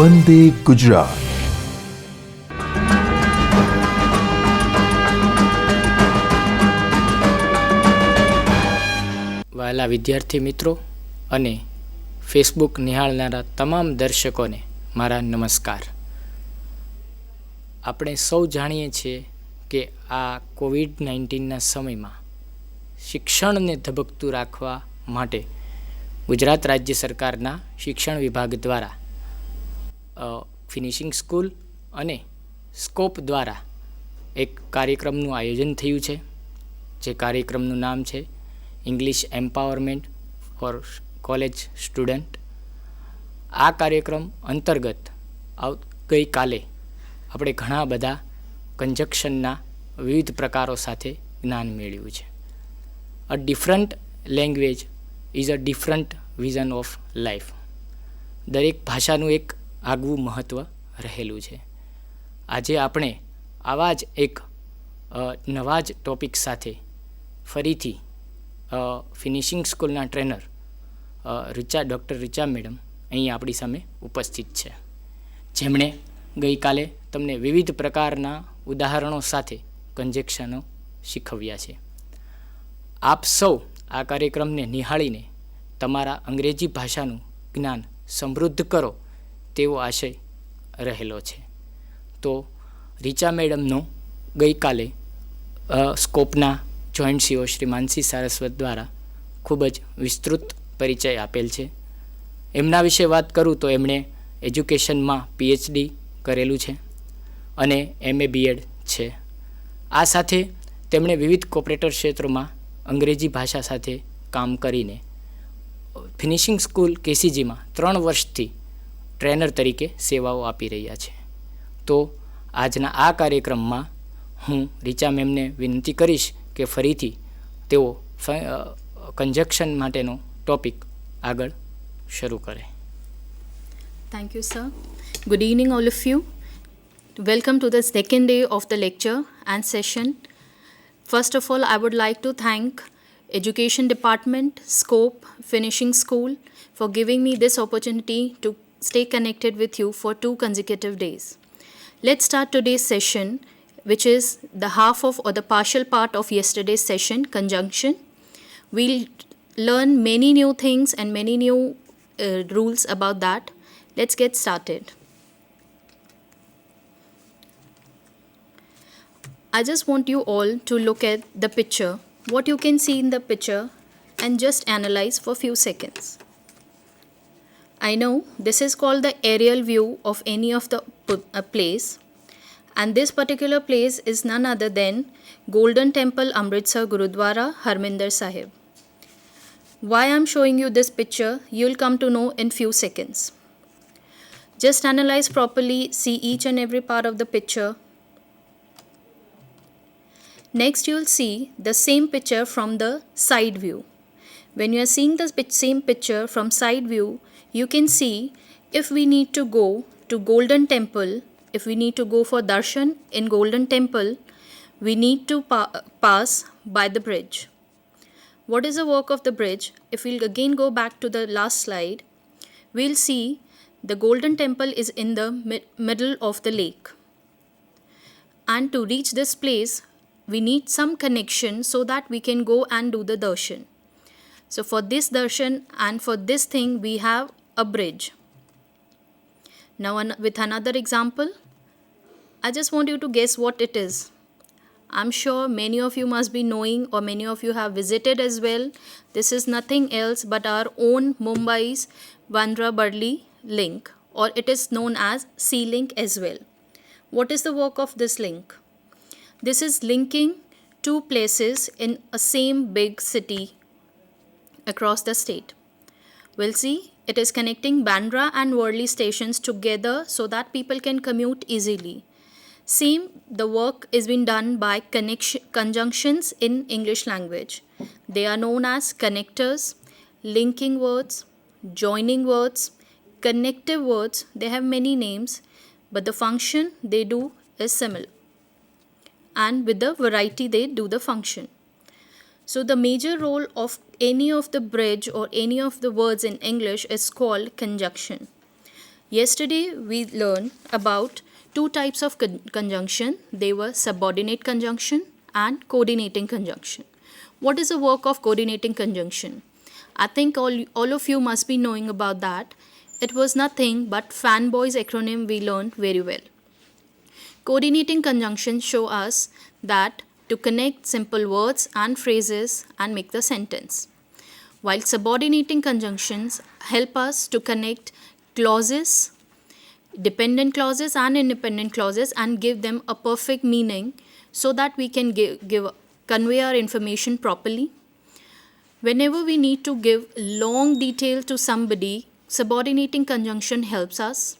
વંદે ગુજરાત. વહાલા વિદ્યાર્થી મિત્રો અને ફેસબુક નિહાળનારા તમામ દર્શકોને મારા નમસ્કાર. આપણે સૌ જાણીએ છીએ કે આ કોવિડ-19ના સમયમાં શિક્ષણને ધબકતું રાખવા માટે ગુજરાત રાજ્ય સરકારના શિક્ષણ વિભાગ દ્વારા ફિનિશિંગ સ્કૂલ અને સ્કોપ દ્વારા એક કાર્યક્રમનું આયોજન થયું છે, જે કાર્યક્રમનું નામ છે English empowerment for college student. આ કાર્યક્રમ અંતર્ગત ગઈકાલે આપણે ઘણા બધા કંજક્શનના વિવિધ પ્રકારો સાથે જ્ઞાન મેળવ્યું છે. અ different language is a different vision of life. દરેક ભાષાનું એક આગવું મહત્ત્વ રહેલું છે. આજે આપણે આવા જ એક નવા જ ટોપિક સાથે ફરીથી ફિનિશિંગ સ્કૂલના ટ્રેનર ડૉક્ટર રિચા મેડમ અહીં આપણી સામે ઉપસ્થિત છે, જેમણે ગઈકાલે તમને વિવિધ પ્રકારના ઉદાહરણો સાથે કંજેક્શનો શીખવ્યા છે. આપ સૌ આ કાર્યક્રમને નિહાળીને તમારા અંગ્રેજી ભાષાનું જ્ઞાન સમૃદ્ધ કરો તેવો આશય રહેલો છે. તો રિચા મેડમનો ગઈકાલે સ્કોપના જોઈન્ટ સીઓ શ્રી માનસી સારસ્વત દ્વારા ખૂબ જ વિસ્તૃત પરિચય આપેલ છે. એમના વિશે વાત કરું તો એમણે એજ્યુકેશનમાં પીએચડી કરેલું છે અને MA BEd છે. આ સાથે તેમણે વિવિધ કોર્પોરેટર ક્ષેત્રોમાં અંગ્રેજી ભાષા સાથે કામ કરીને ફિનિશિંગ સ્કૂલ KCGમાં 3 વર્ષથી ટ્રેનર તરીકે સેવાઓ આપી રહ્યા છે. તો આજના આ કાર્યક્રમમાં હું રિચા મેમને વિનંતી કરીશ કે ફરીથી તેઓ કંજક્શન માટેનો ટોપિક આગળ શરૂ કરે. Thank you, sir. Good evening, all of you. Welcome to the second day of the lecture and session. First of all, I would like to thank Education Department, Scope, Finishing School for giving me this opportunity to stay connected with you for 2 consecutive days. Let's start today's session, which is the half of or the partial part of yesterday's session, conjunction. We'll learn many new things and many new rules about that. Let's get started. I just want you all to look at the picture, what you can see in the picture, and just analyze for few seconds. I know this is called the aerial view of any of the place, and this particular place is none other than Golden Temple Amritsar Gurudwara Harminder Sahib. Why I'm showing you this picture, you'll come to know in few seconds. Just analyze properly, see each and every part of the picture. Next, you'll see the same picture from the side view. When you are seeing the same picture from side view, you can see if we need to go to Golden Temple, if we need to go for darshan in Golden Temple, we need to pass by the bridge. What is the work of the bridge? If we'll again go back to the last slide, we'll see the Golden Temple is in the middle of the lake. And to reach this place, we need some connection so that we can go and do the darshan. So for this darshan and for this thing, we have a bridge. Now with another example, I just want you to guess what it is. I'm sure many of you must be knowing, or many of you have visited as well. This is nothing else but our own Mumbai's Bandra Worli link, or it is known as Sea Link as well. What is the work of this link? This is linking 2 places in a same big city across the state. We'll see it is connecting Bandra and Worli stations together so that people can commute easily. Same, the work is being done by conjunctions in English language. They are known as connectors, linking words, joining words, connective words. They have many names, but the function they do is similar. And with the variety they do the function. So the major role of any of the bridge or any of the words in English is called conjunction. Yesterday we learned about two types of conjunction. They were subordinate conjunction and coordinating conjunction. What is the work of coordinating conjunction? I think all of you must be knowing about that. It was nothing but fanboys acronym we learned very well. Coordinating conjunctions show us that to connect simple words and phrases and make the sentence, while subordinating conjunctions help us to connect clauses, dependent clauses and independent clauses, and give them a perfect meaning so that we can convey our information properly. Whenever we need to give long detail to somebody, subordinating conjunction helps us.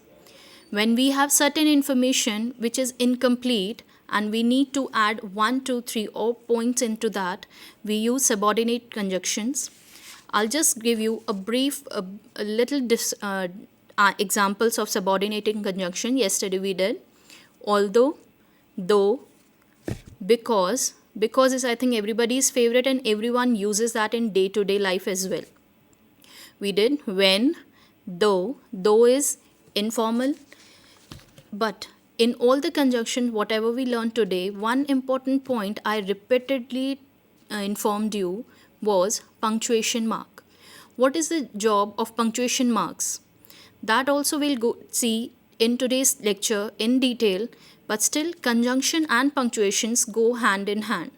When we have certain information which is incomplete and we need to add 1, 2, 3 or points into that, we use subordinate conjunctions. I'll just give you a brief, a little examples of subordinating conjunction. Yesterday we did although, though, because. Because is, I think, everybody's favorite and everyone uses that in day-to-day life as well. We did when, though. Though is informal. But in all the conjunction, whatever we learned today, one important point I repeatedly informed you was punctuation mark. What is the job of punctuation marks? That also we'll go see in today's lecture in detail, but still conjunction and punctuations go hand in hand.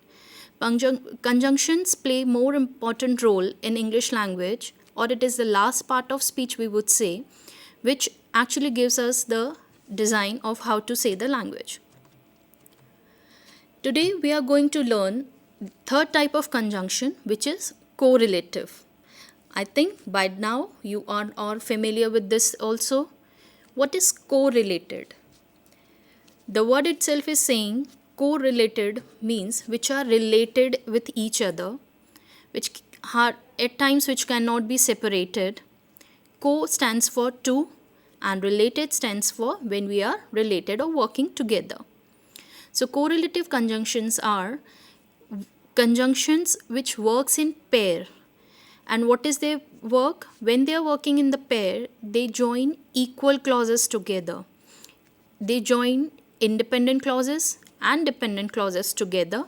Conjunctions play more important role in English language, or it is the last part of speech we would say, which actually gives us the design of how to say the language. Today we are going to learn third type of conjunction, which is correlative. I think by now you are familiar with this also. What is correlated? The word itself is saying correlated means which are related with each other, which are at times which cannot be separated. Co stands for two and related stands for when we are related or working together. So correlative conjunctions are conjunctions which works in pair. And what is their work? When they are working in the pair, they join equal clauses together. They join independent clauses and dependent clauses together.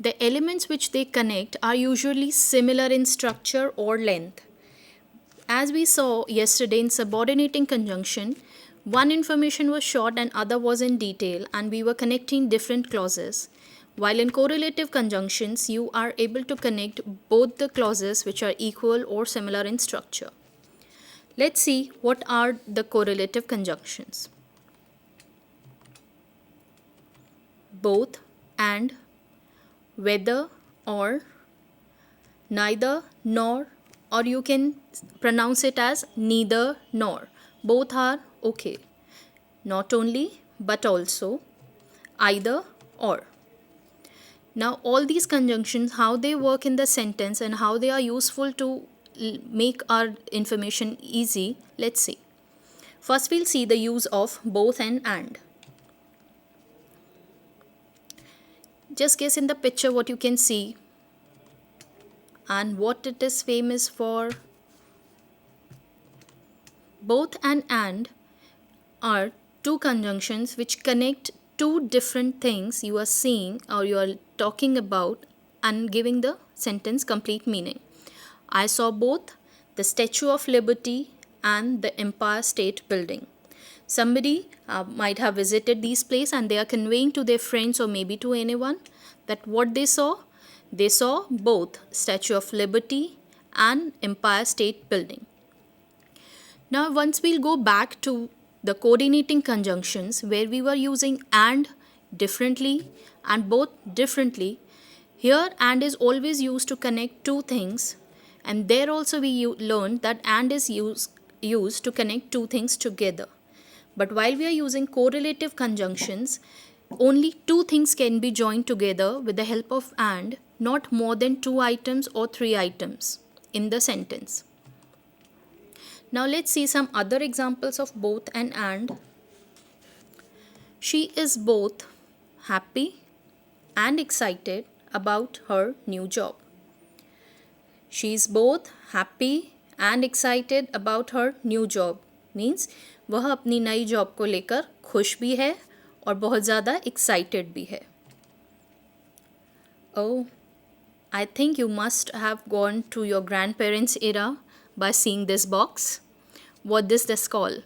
The elements which they connect are usually similar in structure or length. As we saw yesterday in subordinating conjunction, one information was short and other was in detail, and we were connecting different clauses. While in correlative conjunctions, you are able to connect both the clauses which are equal or similar in structure. Let's see what are the correlative conjunctions. Both, and, whether, or, neither, nor, or you can pronounce it as neither nor. Both are okay. Not only, but also, either, or. Now all these conjunctions, how they work in the sentence and how they are useful to make our information easy, let's see. First we'll see the use of both and. Just guess in the picture what you can see and what it is famous for. Both and are two conjunctions which connect two different things you are seeing or you are talking about and giving the sentence complete meaning. I saw both the Statue of Liberty and the Empire State Building. Somebody might have visited these places and they are conveying to their friends or maybe to anyone that what they saw both Statue of Liberty and Empire State Building. Now once we'll go back to the coordinating conjunctions where we were using and differently and both differently. Here and is always used to connect two things, and there also we learned that and is used to connect two things together. But while we are using correlative conjunctions, only two things can be joined together with the help of and, not more than two items or three items in the sentence. Now let's see some other examples of both and. She is both happy and excited about her new job. She is both happy and excited about her new job. Means वह अपनी नई job को लेकर खुश भी है और बहुत ज़्यादा excited भी है. Oh, I think you must have gone to your grandparents' era by seeing this box. What is this called?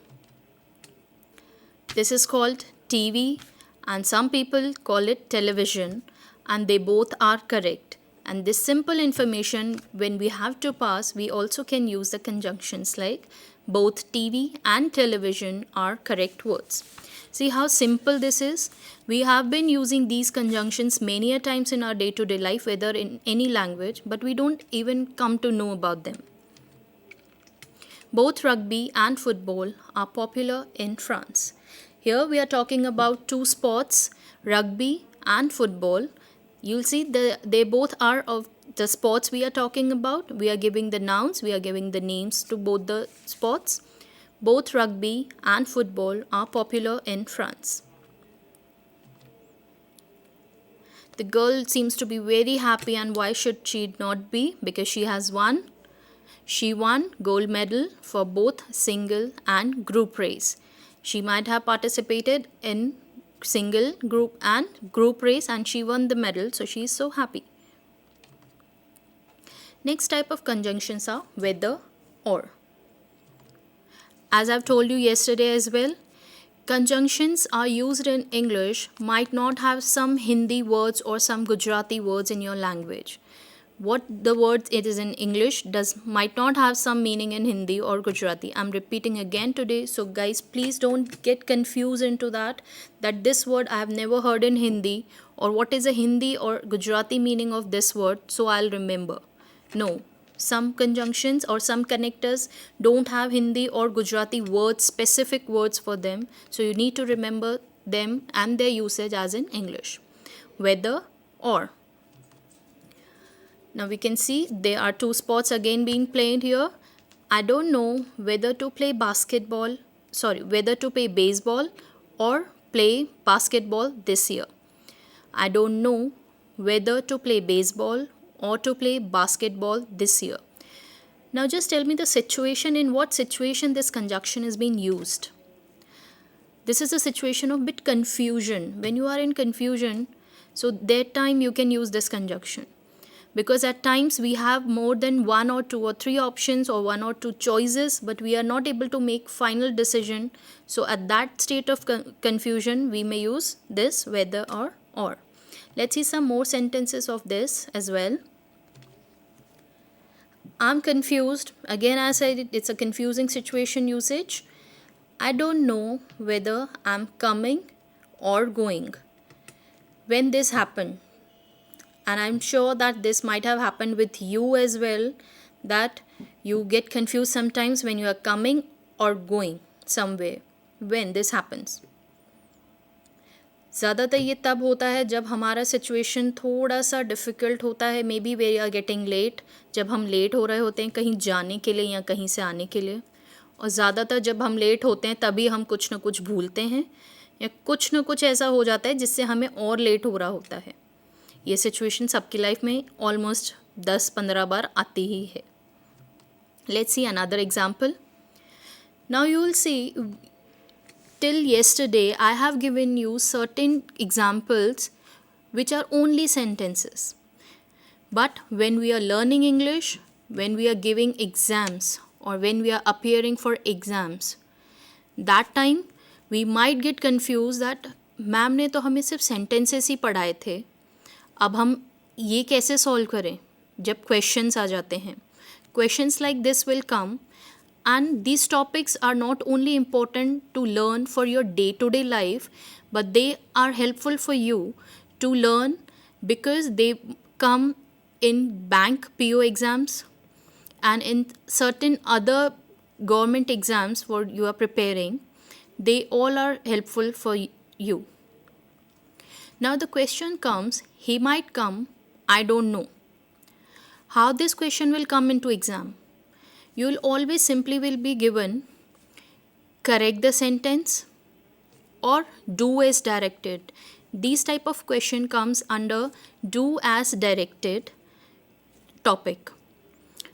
This is called TV, and some people call it television, and they both are correct. And this simple information, when we have to pass, we also can use the conjunctions like both TV and television are correct words. See how simple this is? We have been using these conjunctions many a times in our day-to-day life, whether in any language, but we don't even come to know about them. Both rugby and football are popular in France. Here we are talking about two sports, rugby and football. You'll see they both are of the sports we are talking about. We are giving the nouns, we are giving the names to both the sports. Both rugby and football are popular in France. The girl seems to be very happy, and why should she not be? Because she has won. She won gold medal for both single and group race. She might have participated in single, group and group race, and she won the medal, so she is so happy. Next type of conjunctions are whether or. As I've told you yesterday as well, conjunctions are used in English might not have some Hindi words or some Gujarati words in your language. What the word it is in English might not have some meaning in Hindi or Gujarati. I'm repeating again today, so guys, please don't get confused into that this word I have never heard in Hindi, or what is a Hindi or Gujarati meaning of this word, so I'll remember. No, some conjunctions or some connectors don't have Hindi or Gujarati words, specific words for them, so you need to remember them and their usage as in English. Whether or. Now we can see there are two sports again being played here. I don't know whether to play baseball or play basketball this year. I don't know whether to play baseball or to play basketball this year. Now just tell me the situation, in what situation this conjunction is being used. This is a situation of bit confusion. When you are in confusion, so that time you can use this conjunction. Because at times we have more than one or two or three options or one or two choices, but we are not able to make final decision. So at that state of confusion, we may use this whether or. Let's see some more sentences of this as well. I'm confused. Again, as I said, it's a confusing situation usage. I don't know whether I'm coming or going. When this happened, and I'm sure that this might have happened with you as well, that you get confused sometimes when you are coming or going somewhere. When this happens, ज़्यादातर ये तब होता है जब हमारा situation थोड़ा सा difficult होता है. Maybe we are getting late, जब हम लेट हो रहे होते हैं कहीं जाने के लिए या कहीं से आने के लिए. और ज़्यादातर जब हम लेट होते हैं तभी हम कुछ ना कुछ भूलते हैं या कुछ ना कुछ ऐसा हो जाता है जिससे हमें और लेट हो रहा होता है. ये सिचुएशन सबकी लाइफ में ऑलमोस्ट 10-15 बार आती ही है. Let's see another example. Now you will see, till yesterday I have given you certain examples which are only sentences. But when we are learning English, when we are giving exams or when we are appearing for exams, that time we might get confused that ma'am ने तो हमें सिर्फ sentences ही पढ़ाए थे, अब हम ये कैसे solve करें जब questions आ जाते हैं. Questions like this will come. And these topics are not only important to learn for your day-to-day life, but they are helpful for you to learn because they come in bank PO exams and in certain other government exams for you are preparing. They all are helpful for you. Now the question comes, he might come, I don't know. How this question will come into exam? You will always simply will be given correct the sentence or do as directed. These type of question comes under do as directed topic.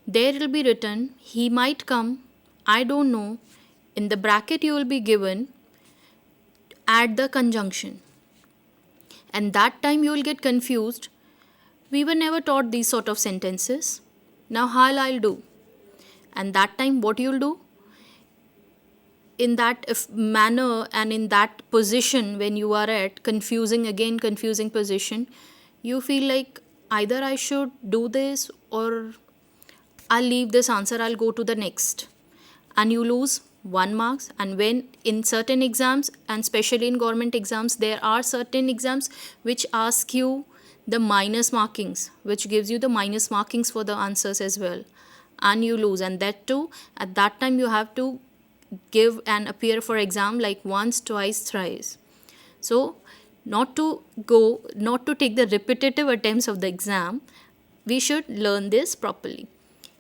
There it will be written, he might come, I don't know. In the bracket you will be given, add the conjunction. And that time you will get confused. We were never taught these sort of sentences. Now how I'll do? And that time what you'll do? In that manner and in that position when you are at confusing position, you feel like either I should do this or I'll leave this answer, I'll go to the next. And you lose 1 marks. And when in certain exams, and especially in government exams, there are certain exams which ask you the minus markings, which gives you the minus markings for the answers as well. And you lose. And that too, at that time you have to give and appear for exam like once, twice, thrice. So not to take the repetitive attempts of the exam, we should learn this properly.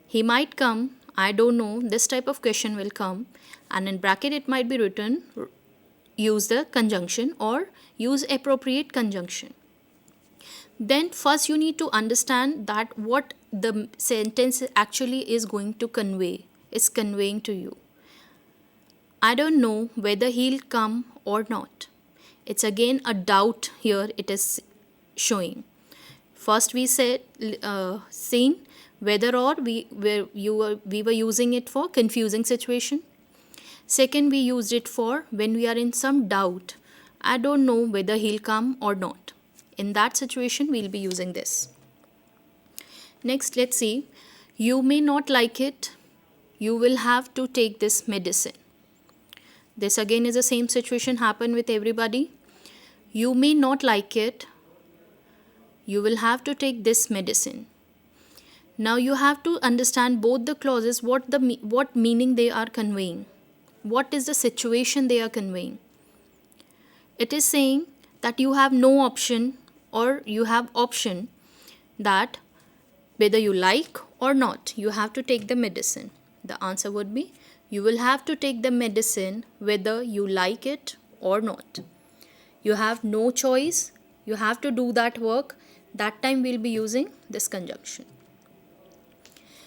He might come, I don't know, this type of question will come, and in bracket it might be written, use the conjunction or use appropriate conjunction. Then first you need to understand that what the sentence actually is going to conveying to you. I don't know whether he'll come or not. It's again a doubt here it is showing. First we said seen whether or we were using it for confusing situation. Second, we used it for when we are in some doubt. I don't know whether he'll come or not. In that situation, we'll be using this. Next, let's see. You may not like it. You will have to take this medicine. This again is the same situation happen with everybody. You may not like it. You will have to take this medicine. Now you have to understand both the clauses, what meaning they are conveying. What is the situation they are conveying? It is saying that you have no option or you have option that whether you like or not, you have to take the medicine. The answer would be, you will have to take the medicine whether you like it or not. You have no choice. You have to do that work. That time we'll be using this conjunction.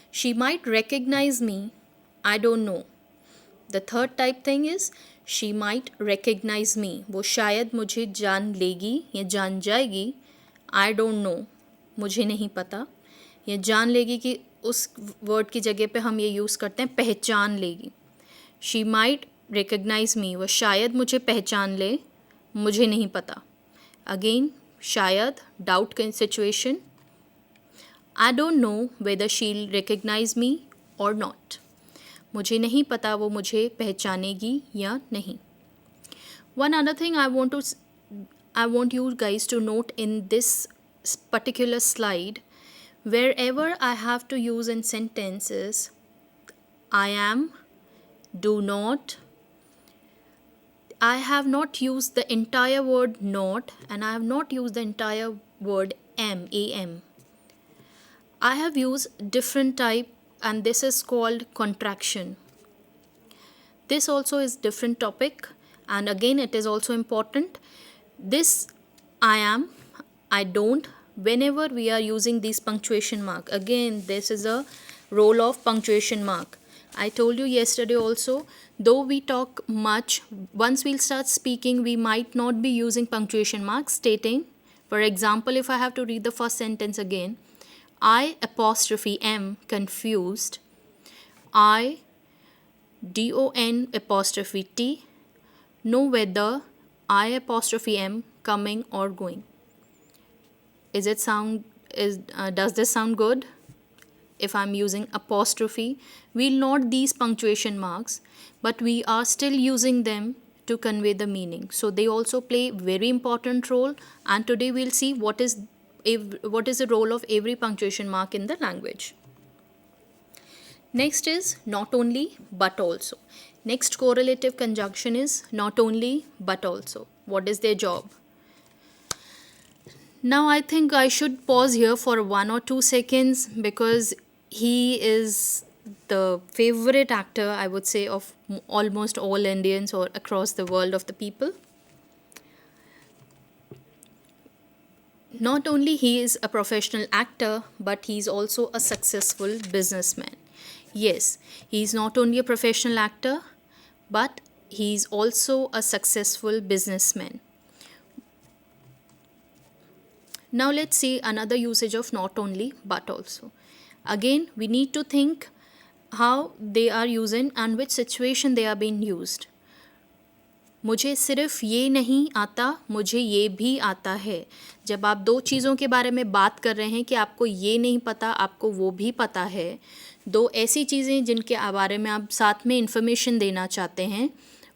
She might recognize me. I don't know. The third type thing is she might recognize me. वो शायद मुझे जान लेगी या जान जाएगी. I don't know. मुझे नहीं पता. या जान लेगी कि उस वर्ड की जगह पे हम ये यूज़ करते हैं पहचान लेगी. She might recognize me. वो शायद मुझे पहचान ले. मुझे नहीं पता. Again, शायद doubt situation. I don't know whether she'll recognize me or not. मुझे नहीं पता वो मुझे पहचानेगी या नहीं. One other thing I want you guys to note in this particular slide, wherever I have to use in sentences, I am, do not, I have not used the entire word not, and I have not used the entire word am. I have used different type, and this is called contraction. This also is different topic, and again it is also important. This I am, I don't, whenever we are using these punctuation mark, again this is a role of punctuation mark. I told you yesterday also, though we talk much, once we'll start speaking, we might not be using punctuation marks stating, for example, if I have to read the first sentence again, I apostrophe am confused, I don apostrophe t know whether I apostrophe am coming or going. Does this sound good? If I'm using apostrophe, we'll note these punctuation marks, but we are still using them to convey the meaning. So they also play very important role, and today we'll see what is the role of every punctuation mark in the language. Next is not only but also. Next correlative conjunction is not only but also. What is their job? Now I think I should pause here for 1 or 2 seconds because he is the favorite actor, I would say, of almost all Indians or across the world of the people. Not only he is a professional actor, but he is also a successful businessman. Yes, he is not only a professional actor, but he is also a successful businessman. Now let's see another usage of not only but also. Again, we need to think how they are used and which situation they are being used. मुझे सिर्फ ये नहीं आता, मुझे ये भी आता है. जब आप दो चीज़ों के बारे में बात कर रहे हैं कि आपको ये नहीं पता, आपको वो भी पता है, दो ऐसी चीज़ें जिनके बारे में आप साथ में इंफॉर्मेशन देना चाहते हैं,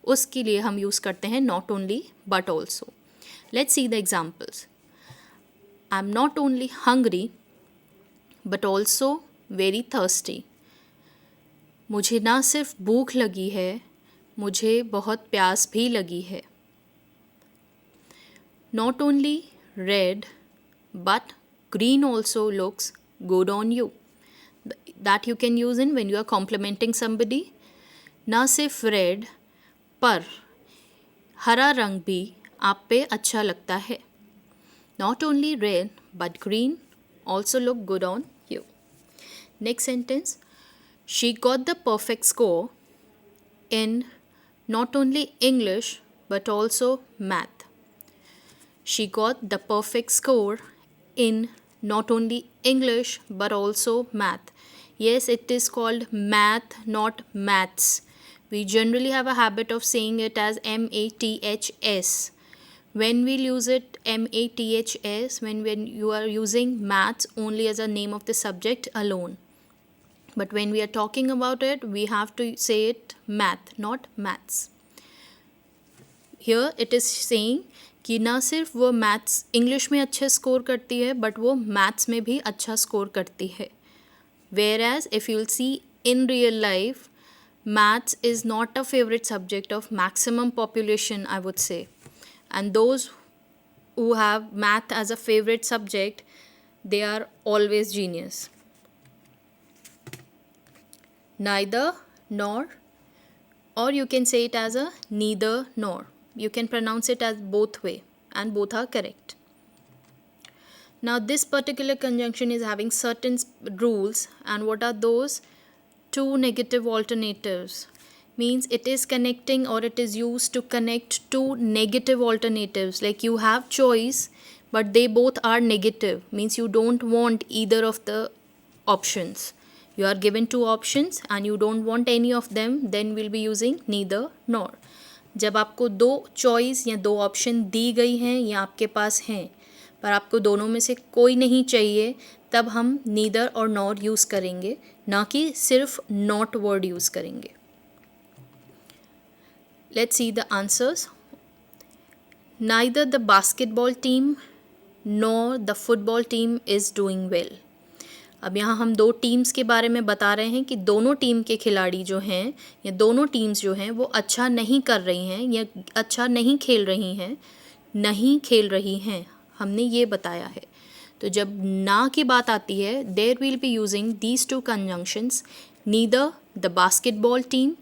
उसके लिए हम यूज़ करते हैं not only but also. Let's see the examples. I am not only hungry but also very thirsty. मुझे ना सिर्फ भूख लगी है, मुझे बहुत प्यास भी लगी है. Not only red but green also looks good on you. That you can use in when you are complimenting somebody. ना सिर्फ रेड पर हरा रंग भी आप पे अच्छा लगता है. Not only red but green also look good on you. Next sentence. She got the perfect score in not only English but also math. She got the perfect score in not only English but also math. Yes, it is called math, not maths. We generally have a habit of saying it as maths. When we'll use it maths, when you are using maths only as a name of the subject alone. But when we are talking about it, we have to say it math, not maths. Here it is saying कि ना सिर्फ वो maths English में अच्छे score करती है but वो maths में भी अच्छा स्कोर करती है. Whereas if you'll see in real life, maths is not a favorite subject of maximum population, I would say. And those who have math as a favorite subject, they are always genius. Neither nor, or you can say it as a neither nor. You can pronounce it as both way and both are correct. Now this particular conjunction is having certain rules, and what are those? Two negative alternatives. Means it is connecting or it is used to connect two negative alternatives. Like you have choice but they both are negative. Means you don't want either of the options. You are given two options and you don't want any of them, then we'll be using neither nor. जब आपको दो choice या दो option दी गई हैं या आपके पास हैं पर आपको दोनों में से कोई नहीं चाहिए, तब हम नीदर और नॉर यूज़ करेंगे, ना कि सिर्फ नॉट वर्ड यूज़ करेंगे. Let's see the answers. Neither the basketball team nor the football team is doing well. अब यहाँ हम दो टीम्स के बारे में बता रहे हैं कि दोनों टीम के खिलाड़ी जो हैं या दोनों टीम्स जो हैं वो अच्छा नहीं कर रही हैं या अच्छा नहीं खेल रही हैं, हमने ये बताया है. तो जब ना की बात आती है, there will be using these two conjunctions. Neither the basketball team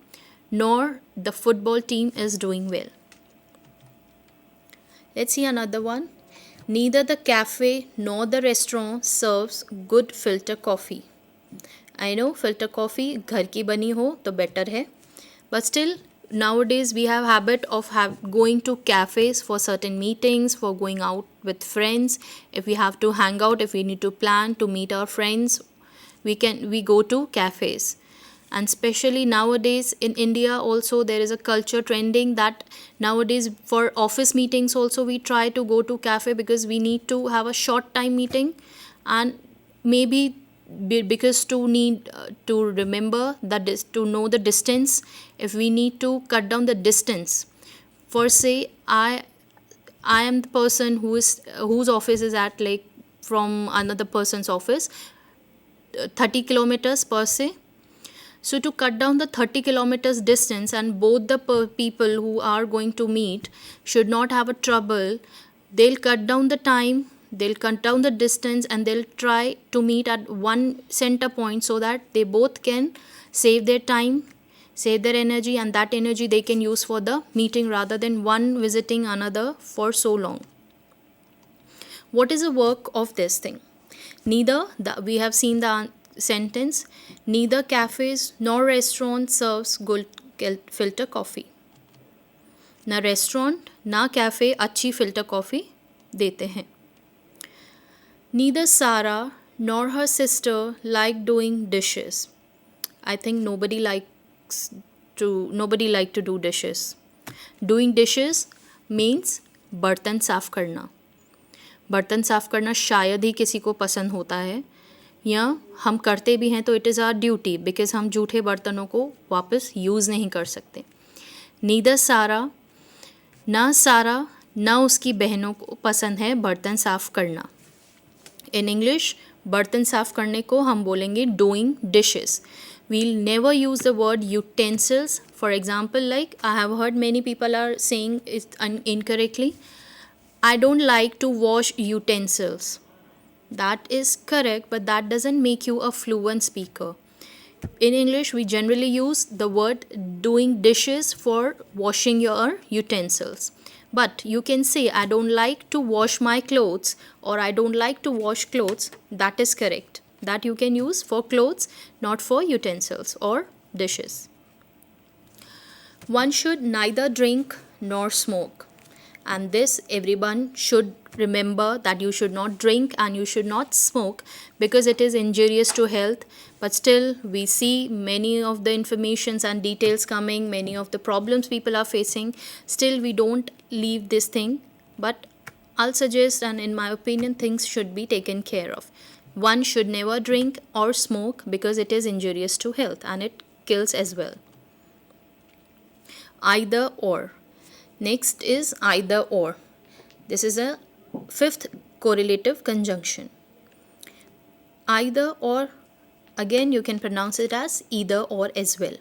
nor the football team is doing well. Let's see another one. Neither the cafe nor the restaurant serves good filter coffee. I know filter coffee घर की बनी हो तो better है, but still nowadays we have habit of going to cafes for certain meetings, for going out with friends. If we have to hang out, if we need to plan to meet our friends, we go to cafes. And especially nowadays in India also there is a culture trending that nowadays for office meetings also we try to go to cafe because we need to have a short time meeting, and maybe because to remember that to know the distance, if we need to cut down the distance. For say I am the person whose office is at like from another person's office 30 kilometers per se. So to cut down the 30 kilometers distance, and both the people who are going to meet should not have a trouble, they'll cut down the time, they'll cut down the distance, and they'll try to meet at one center point so that they both can save their time, save their energy, and that energy they can use for the meeting rather than one visiting another for so long. What is the work of this thing? We have seen the sentence, neither cafes nor restaurant serves good filter coffee. ना restaurant ना cafe अच्छी filter coffee देते हैं. Neither Sarah nor her sister like doing dishes. I think nobody like to do dishes. Doing dishes means बर्तन साफ़ करना. बर्तन साफ़ करना शायद ही किसी को पसंद होता है, या हम करते भी हैं तो it is our duty, because हम जूठे बर्तनों को वापस यूज़ नहीं कर सकते. नीदर सारा, ना सारा ना उसकी बहनों को पसंद है बर्तन साफ़ करना. इन इंग्लिश बर्तन साफ़ करने को हम बोलेंगे doing dishes. We'll never use the word utensils. For example, like I have heard many people are saying it incorrectly. I don't like to wash utensils. That is correct, but that doesn't make you a fluent speaker. In English, we generally use the word doing dishes for washing your utensils. But you can say, I don't like to wash my clothes, or I don't like to wash clothes. That is correct. That you can use for clothes, not for utensils or dishes. One should neither drink nor smoke. And this everyone should remember, that you should not drink and you should not smoke because it is injurious to health. But still we see many of the informations and details coming, many of the problems people are facing. Still we don't leave this thing, but I'll suggest, and in my opinion, things should be taken care of. One should never drink or smoke because it is injurious to health and it kills as well. Either or. Next is either or. This is a fifth correlative conjunction. Either or, again you can pronounce it as either or as well.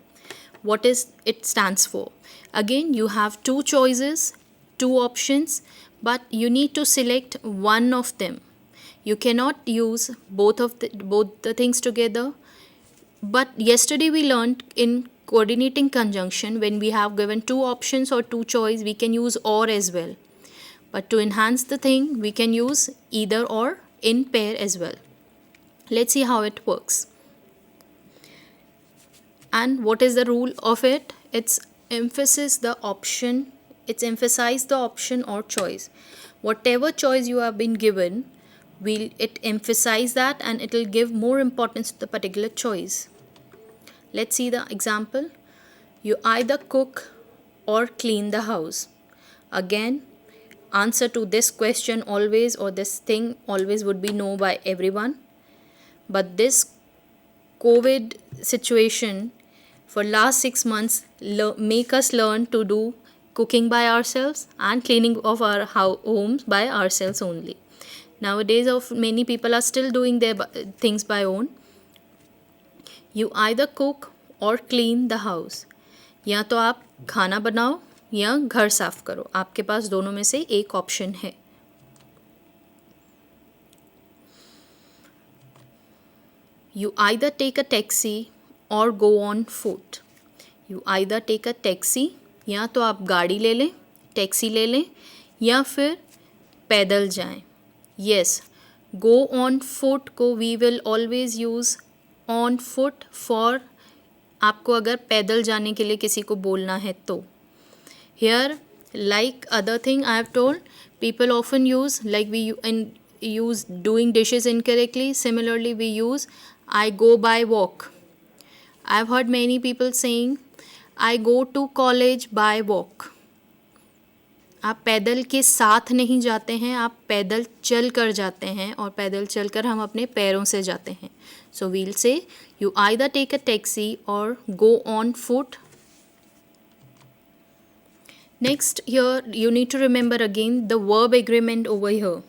What is it stands for? Again you have two choices, two options, but you need to select one of them. You cannot use both the things together. But yesterday we learned in coordinating conjunction, when we have given two options or two choice, we can use or as well. But to enhance the thing, we can use either or in pair as well. Let's see how it works. And what is the rule of it? It's emphasize the option or choice. Whatever choice you have been given, it emphasize that and it will give more importance to the particular choice. Let's see the example. You either cook or clean the house. Again, answer to this question always, or this thing always, would be no by everyone. But this COVID situation for last 6 months make us learn to do cooking by ourselves and cleaning of our homes by ourselves only. Nowadays many people are still doing their things by own. You either cook or clean the house. या तो आप खाना बनाओ या घर साफ करो. आपके पास दोनों में से एक ऑप्शन है. You either take a taxi or go on foot. You either take a taxi, या तो आप गाड़ी ले लें, टैक्सी ले लें, या फिर पैदल जाएं. Yes, go on foot को we will always use on foot for आपको अगर पैदल जाने के लिए किसी को बोलना है तो. Here, like other thing I have told, people often use, like we use doing dishes incorrectly. Similarly, we use I go by walk. I have heard many people saying I go to college by walk. आप पैदल के साथ नहीं जाते हैं, आप पैदल चल कर जाते हैं, और पैदल चल कर हम अपने पैरों से जाते हैं. So we'll say you either take a taxi or go on foot. Next, here you need to remember again the verb agreement over here.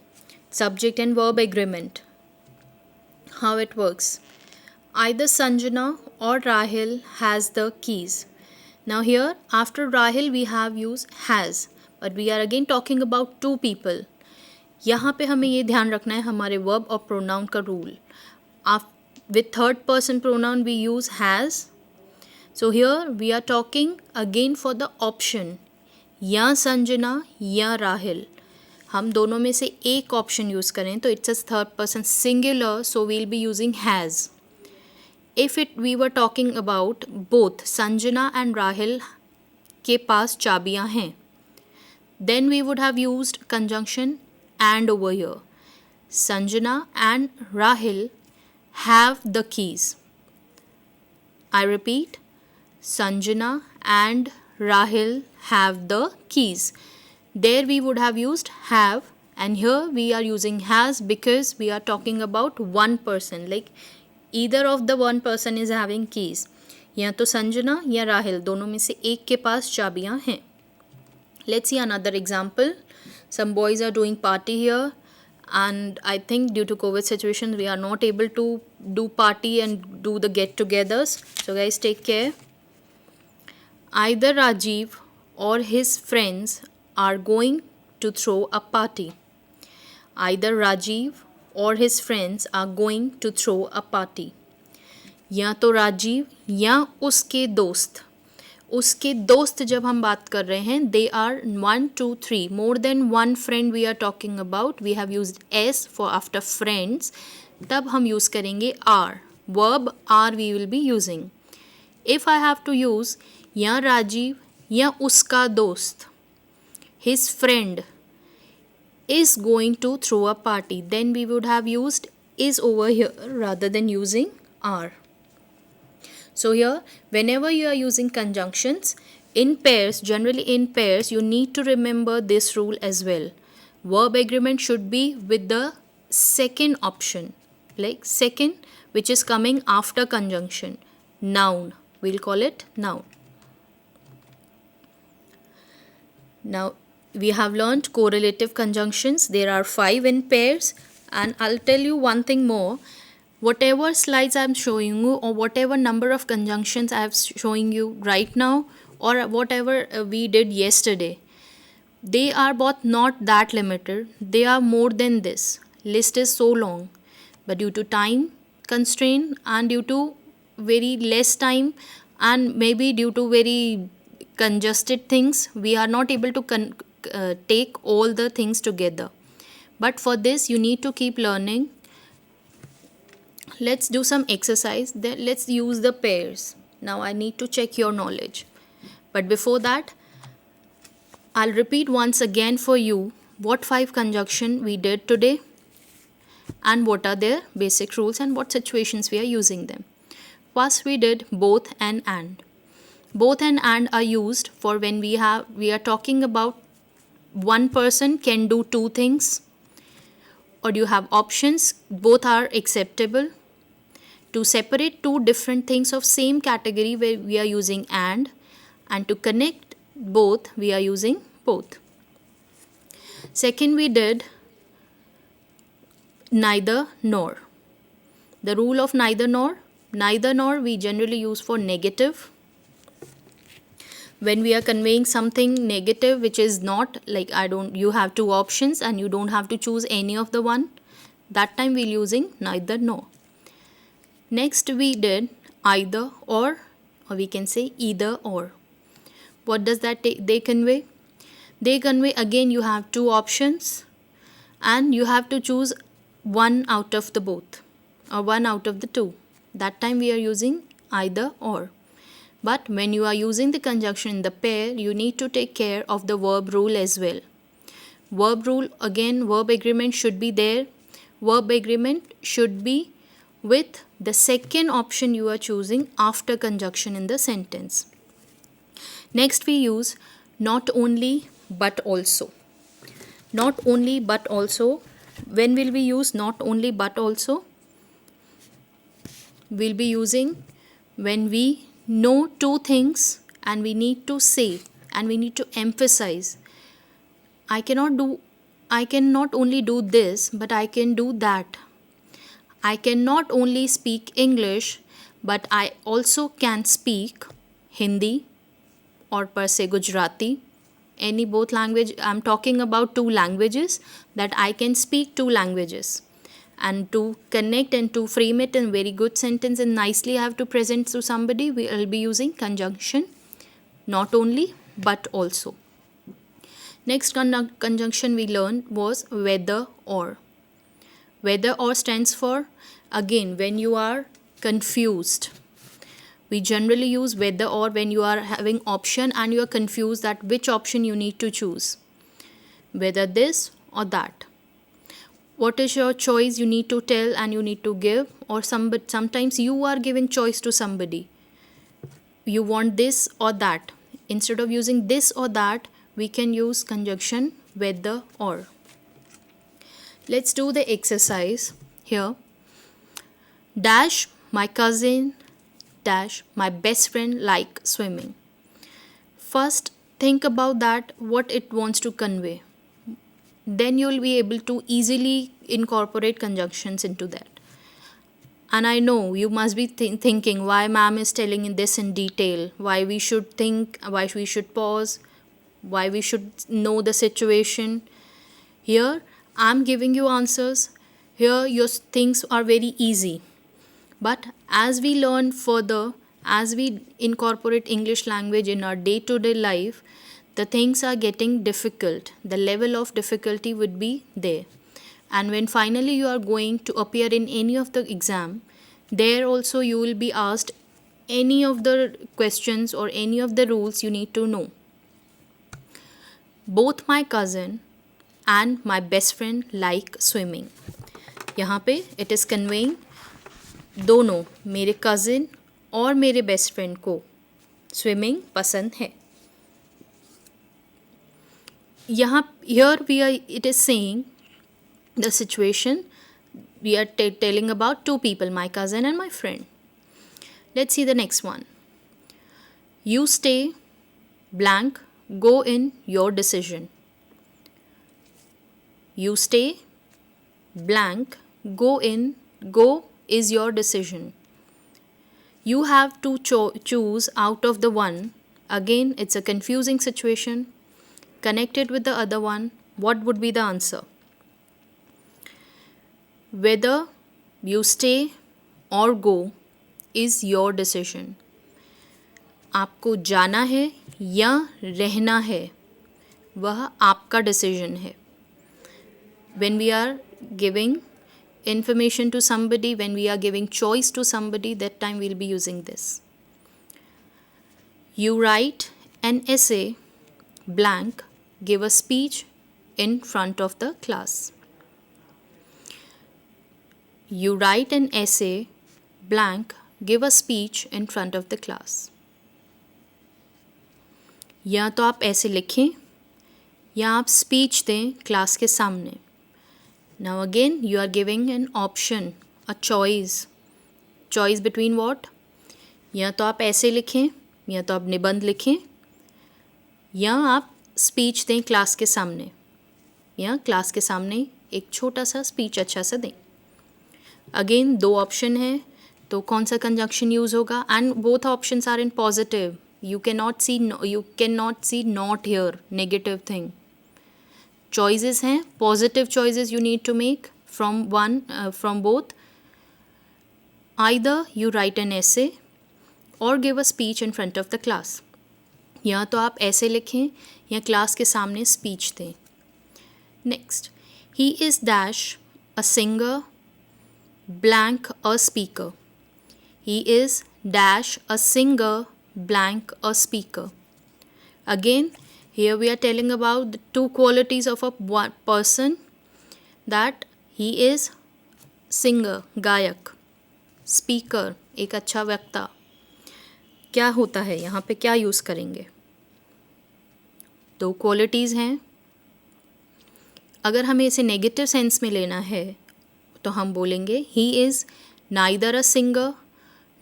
Subject and verb agreement. How it works. Either Sanjana or Rahil has the keys. Now here after Rahil we have used has. But we are again talking about two people. यहाँ पे हमें ये ध्यान रखना है हमारे verb और pronoun का rule. With third person pronoun we use has. So here we are talking again for the option या संजना या राहिल. हम दोनों में से एक ऑप्शन यूज़ करें तो it's a third person singular, so we'll be using has. If we were talking about both Sanjana and Rahil के पास चाबियां हैं, then we would have used conjunction and over here. Sanjana and Rahil have the keys. I repeat, Sanjana and Rahil have the keys. There we would have used have, and here we are using has because we are talking about one person, like either of the one person is having keys. या तो संजना या राहिल दोनों में से एक के पास चाबियां हैं. Let's see another example. Some boys are doing party here, and I think due to COVID situation we are not able to do party and do the get-togethers. So guys, take care. Either Rajiv or his friends are going to throw a party. Either Rajiv or his friends are going to throw a party. या तो राजीव या उसके दोस्त जब हम बात कर रहे हैं, they are 1 2 3 more than one friend we are talking about, we have used S for after friends, तब हम यूज़ करेंगे are. Verb are we will be using. If I have to use या राजीव या उसका दोस्त, his friend is going to throw a party, then we would have used is over here rather than using are. So here, whenever you are using conjunctions in pairs, generally in pairs, you need to remember this rule as well. Verb agreement should be with the second option, like second, which is coming after conjunction. Noun, we'll call it noun. Now, we have learnt correlative conjunctions. There are 5 in pairs, and I'll tell you one thing more. Whatever slides I'm showing you, or whatever number of conjunctions I have showing you right now, or whatever we did yesterday, they are both not that limited. They are more than this. List is so long, but due to time constraint and due to very less time and maybe due to very congested things, we are not able to take all the things together. But for this you need to keep learning. Let's do some exercise. Then let's use the pairs. Now I need to check your knowledge, but before that I'll repeat once again for you what 5 conjunction we did today and what are their basic rules and what situations we are using them. First we did both and. Both and are used for when we are talking about one person can do 2 things, or you have options, both are acceptable. To separate 2 different things of same category, where we are using and to connect both we are using both. Second we did neither nor. The rule of neither nor we generally use for negative. When we are conveying something negative which is not like you have 2 options and you don't have to choose any of the one, that time we're using neither nor. Next we did either or we can say either or. What does that they convey? They convey again you have 2 options and you have to choose one out of the both or one out of the 2. That time we are using either or. But when you are using the conjunction in the pair, you need to take care of the verb rule as well. Verb rule, again, verb agreement should be there. Verb agreement should be with the second option you are choosing after conjunction in the sentence. Next we use not only but also. Not only but also. When will we use not only but also? We'll be using when we know 2 things and we need to say and we need to emphasize. I cannot only do this, but I can do that. I cannot only speak English, but I also can speak Hindi or per se Gujarati. Any both language. I'm talking about 2 languages, that I can speak 2 languages. And to connect and to frame it in very good sentence and nicely I have to present to somebody, we will be using conjunction not only but also. Next conjunction we learned was whether or. Whether or stands for, again, when you are confused. We generally use whether or when you are having option and you are confused that which option you need to choose. Whether this or that. What is your choice you need to tell and you need to give, or sometimes you are giving choice to somebody. You want this or that. Instead of using this or that, we can use conjunction whether or. Let's do the exercise here. Dash my cousin dash my best friend like swimming. First, think about that, what it wants to convey. Then you will be able to easily incorporate conjunctions into that. And I know you must be thinking why ma'am is telling this in detail, why we should think, why we should pause, why we should know the situation. Here, I'm giving you answers. Here, your things are very easy. But as we learn further, as we incorporate English language in our day-to-day life, the things are getting difficult. The level of difficulty would be there. And when finally you are going to appear in any of the exam, there also you will be asked any of the questions or any of the rules you need to know. Both my cousin and my best friend like swimming. यहाँ पे it is conveying दोनों, मेरे cousin और मेरे best friend को swimming पसंद है. Here it is saying the situation we are telling about two people, my cousin and my friend. Let's see the next one. You stay blank, go in your decision. You stay blank, go in, go is your decision. You have to choose out of the one. Again, it's a confusing situation. Connected with the other one, what would be the answer? Whether you stay or go is your decision. आपको जाना है या रहना है, वह आपका decision है. When we are giving information to somebody, when we are giving choice to somebody, that time we'll be using this. You write an essay blank, give a speech in front of the class. You write an essay blank, give a speech in front of the class. या तो आप ऐसे लिखें या आप speech दें class के सामने. Now again you are giving an option, a choice. Choice between what? या तो आप ऐसे लिखें या तो आप निबंध लिखें या आप स्पीच दें क्लास के सामने या क्लास के सामने एक छोटा सा स्पीच अच्छा सा दें. अगेन दो ऑप्शन है तो कौन सा कंजंक्शन यूज़ होगा? And both options are in positive. You cannot see not here, negative thing. Choices हैं, positive choices you need to make from both. Either you write an essay or give a speech in front of the class. या तो आप ऐसे लिखें या class के सामने speech दें. Next, he is dash a singer blank a speaker. He is dash a singer blank a speaker. Again, here we are telling about the two qualities of a one person, that he is singer, गायक, speaker, एक अच्छा वक्ता. क्या होता है यहाँ पे, क्या यूज़ करेंगे? दो क्वालिटीज़ हैं. अगर हमें इसे नेगेटिव सेंस में लेना है तो हम बोलेंगे he is neither a singer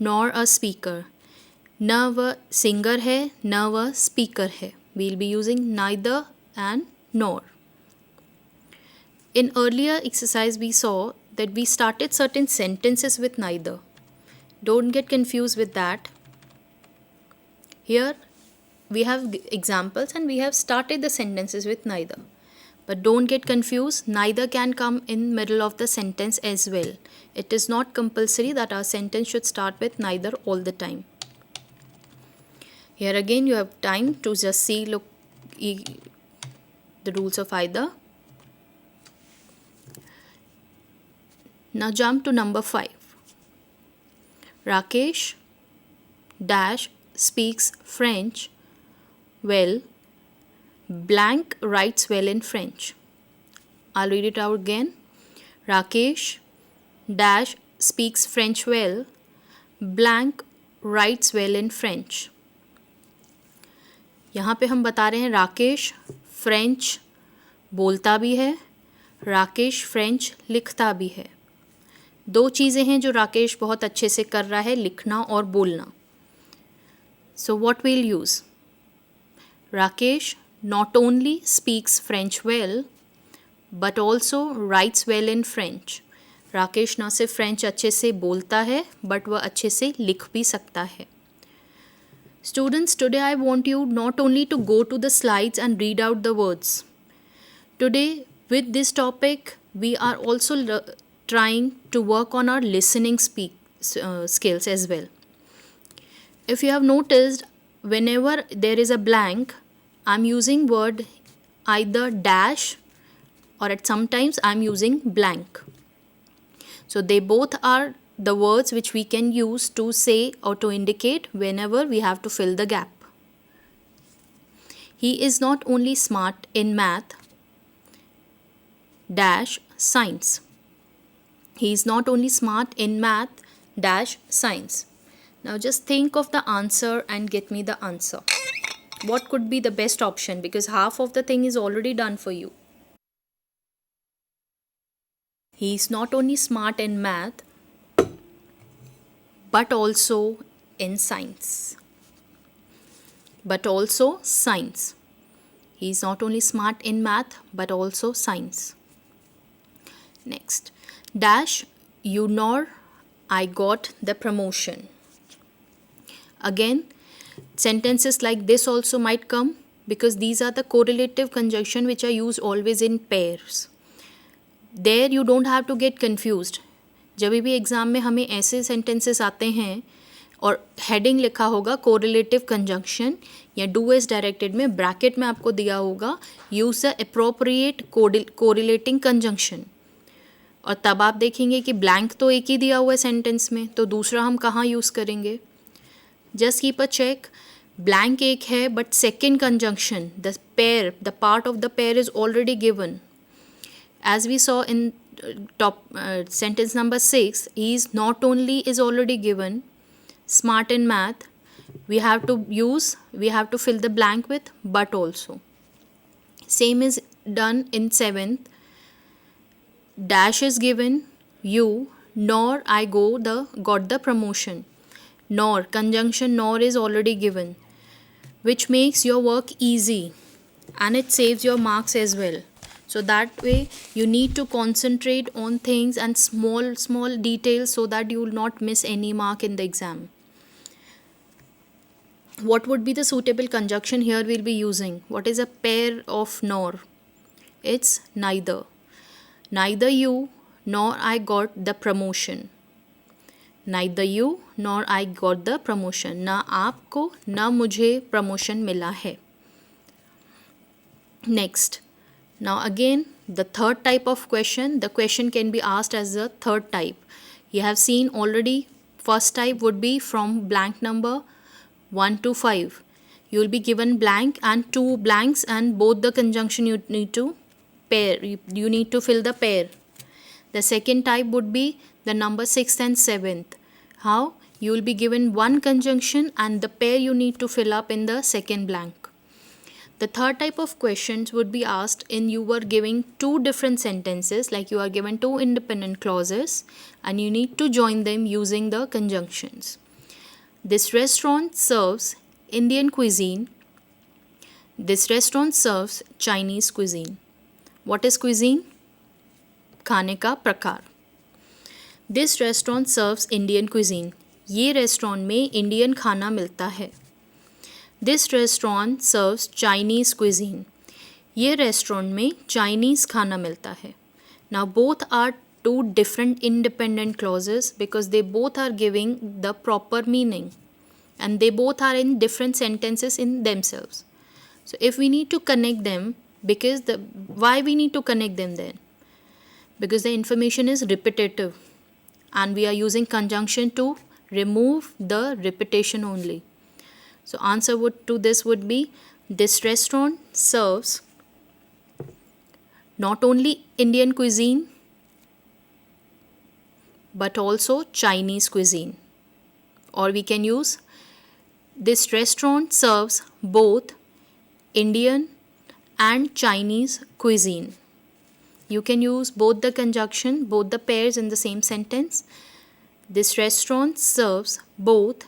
nor a speaker. न वह सिंगर है न वह स्पीकर है. We'll be using neither and nor. In earlier exercise we saw that we started certain sentences with neither. Don't get confused with that. Here we have examples and we have started the sentences with neither. But don't get confused, neither can come in middle of the sentence as well. It is not compulsory that our sentence should start with neither all the time. Here again you have time to just see, look, the rules of either. Now jump to number 5. Rakesh dash speaks French well, blank writes well in French. I'll read it out again. Rakesh dash speaks French well, blank writes well in French. यहाँ पे हम बता रहे हैं Rakesh French बोलता भी है, Rakesh French लिखता भी है. दो चीज़ें हैं जो राकेश बहुत अच्छे से कर रहा है, लिखना और बोलना. So what we'll use? Rakesh not only speaks French well, but also writes well in French. Rakesh ना सिर्फ फ्रेंच अच्छे से बोलता है, बट वह अच्छे से लिख भी सकता है. Students, today I want you not only to go to the slides and read out the words. Today, with this topic, we are also trying to work on our listening skills as well. If you have noticed, whenever there is a blank, I'm using word either dash or at sometimes I'm using blank. So they both are the words which we can use to say or to indicate whenever we have to fill the gap. He is not only smart in math dash science. He is not only smart in math dash science. Now just think of the answer and get me the answer. What could be the best option, because half of the thing is already done for you. He is not only smart in math but also in science. But also science. He is not only smart in math but also science. Next. Dash you nor I got the promotion. Again, sentences like this also might come because these are the correlative conjunction which are used always in pairs. There you don't have to get confused. जब भी exam में हमें ऐसे sentences आते हैं और heading लिखा होगा कोरिलेटिव कंजंक्शन या डू एज डायरेक्टेड में ब्रैकेट में आपको दिया होगा use the appropriate correlating conjunction, और तब आप देखेंगे कि ब्लैंक तो एक ही दिया हुआ है सेंटेंस में, तो दूसरा हम कहाँ यूज़ करेंगे. Just keep a check. Blank एक है but second conjunction the part of the pair is already given. As we saw in sentence number 6, he is not only is already given smart in math, we have to fill the blank with but also. Same is done in 7th. Dash is given you nor I got the promotion. Nor conjunction nor is already given, which makes your work easy and it saves your marks as well. So that way you need to concentrate on things and small details so that you will not miss any mark in the exam. What would be the suitable conjunction here we'll be using? What is a pair of nor? It's neither. Neither you nor I got the promotion. Neither you nor I got the promotion. ना आपको ना मुझे promotion मिला है. Next. Now again, the third type of question, the question can be asked as the third type. You have seen already, first type would be from blank number 1 to 5. You will be given blank and 2 blanks and both the conjunction you need to pair. You need to fill the pair. The second type would be the number 6th and 7th. How? You will be given one conjunction and the pair you need to fill up in the second blank. The third type of questions would be asked in you were giving two different sentences, like you are given two independent clauses and you need to join them using the conjunctions. This restaurant serves Indian cuisine. This restaurant serves Chinese cuisine. What is cuisine? खाने का प्रकार. This restaurant serves Indian cuisine. ये restaurant में Indian खाना मिलता है. This restaurant serves Chinese cuisine. ये restaurant में चाइनीज़ खाना मिलता है. Now both are two different independent clauses because they both are giving the proper meaning and they both are in different sentences in themselves. So if we need to connect them, because why we need to connect them then? Because the information is repetitive and we are using conjunction to remove the repetition only. So answer to this would be, this restaurant serves not only Indian cuisine but also Chinese cuisine. Or we can use, this restaurant serves both Indian and Chinese cuisine. You can use both the conjunction, both the pairs in the same sentence. This restaurant serves both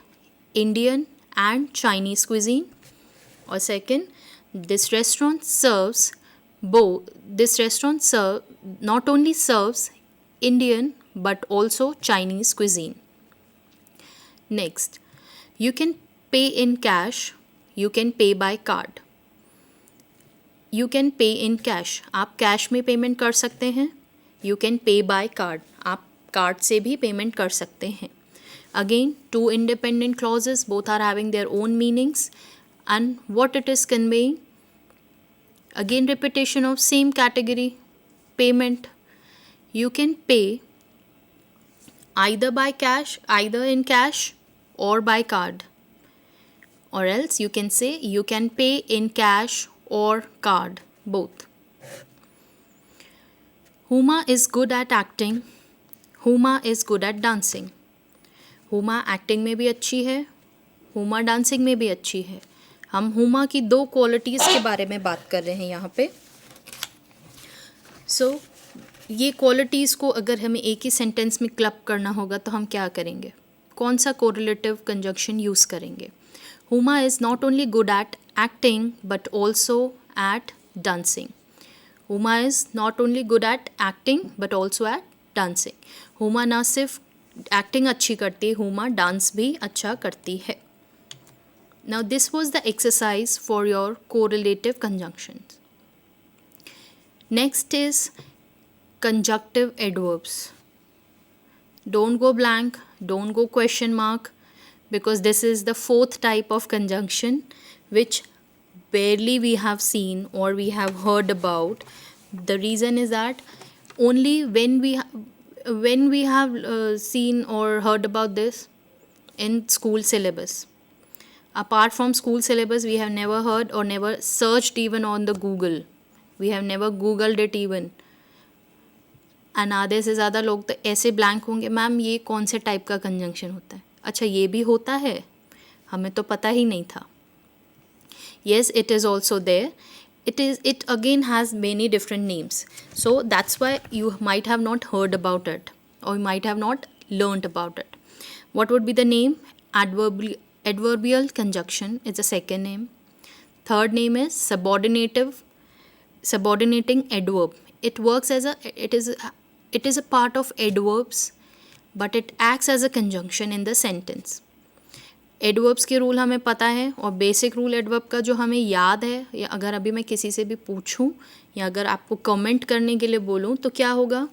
Indian and Chinese cuisine. Or second, this restaurant not only serves Indian but also Chinese cuisine. Next, you can pay in cash, you can pay by card. You can pay in cash, आप cash में payment कर सकते हैं. You can pay by card, आप card से भी payment कर सकते हैं. Again, two independent clauses, both are having their own meanings and what it is conveying. Again, repetition of same category, payment. You can pay either in cash or by card. Or else you can say you can pay in cash or card, both. Huma is good at acting, Huma is good at dancing. Huma acting में भी अच्छी है, Huma dancing में भी अच्छी है. हम Huma की दो क्वालिटीज़ के बारे में बात कर रहे हैं यहाँ पे. सो ये क्वालिटीज़ को अगर हमें एक ही सेंटेंस में क्लब करना होगा तो हम क्या करेंगे? कौन सा कोरिलेटिव कंजंक्शन यूज़ करेंगे? Huma is not only good at acting but also at dancing. Huma is not only good at acting but also at dancing. Huma ना सिर्फ एक्टिंग अच्छी करती है, Huma डांस भी अच्छा करती है. Now this was the exercise for your correlative conjunctions. Next is conjunctive adverbs. Don't go blank, don't go question mark, because this is the fourth type of conjunction which barely we have seen or we have heard about. The reason is that only when we have seen or heard about this in school syllabus. Apart from school syllabus, we have never heard or never searched even on the Google. We have never googled it even. And आधे से ज़्यादा लोग तो ऐसे blank होंगे, ma'am ये कौन से टाइप का कंजंक्शन होता है? अच्छा ये भी होता है, हमें तो पता ही नहीं था. Yes, it is also there. It again has many different names. So that's why you might have not heard about it or you might have not learnt about it. What would be the name? Adverbial conjunction is the second name. Third name is subordinating adverb. It works as it is a part of adverbs, but it acts as a conjunction in the sentence. Adverbs के rule हमें पता है और basic rule adverb का जो हमें याद है, या अगर अभी मैं किसी से भी पूछूं या अगर आपको कमेंट करने के लिए बोलूं तो क्या होगा?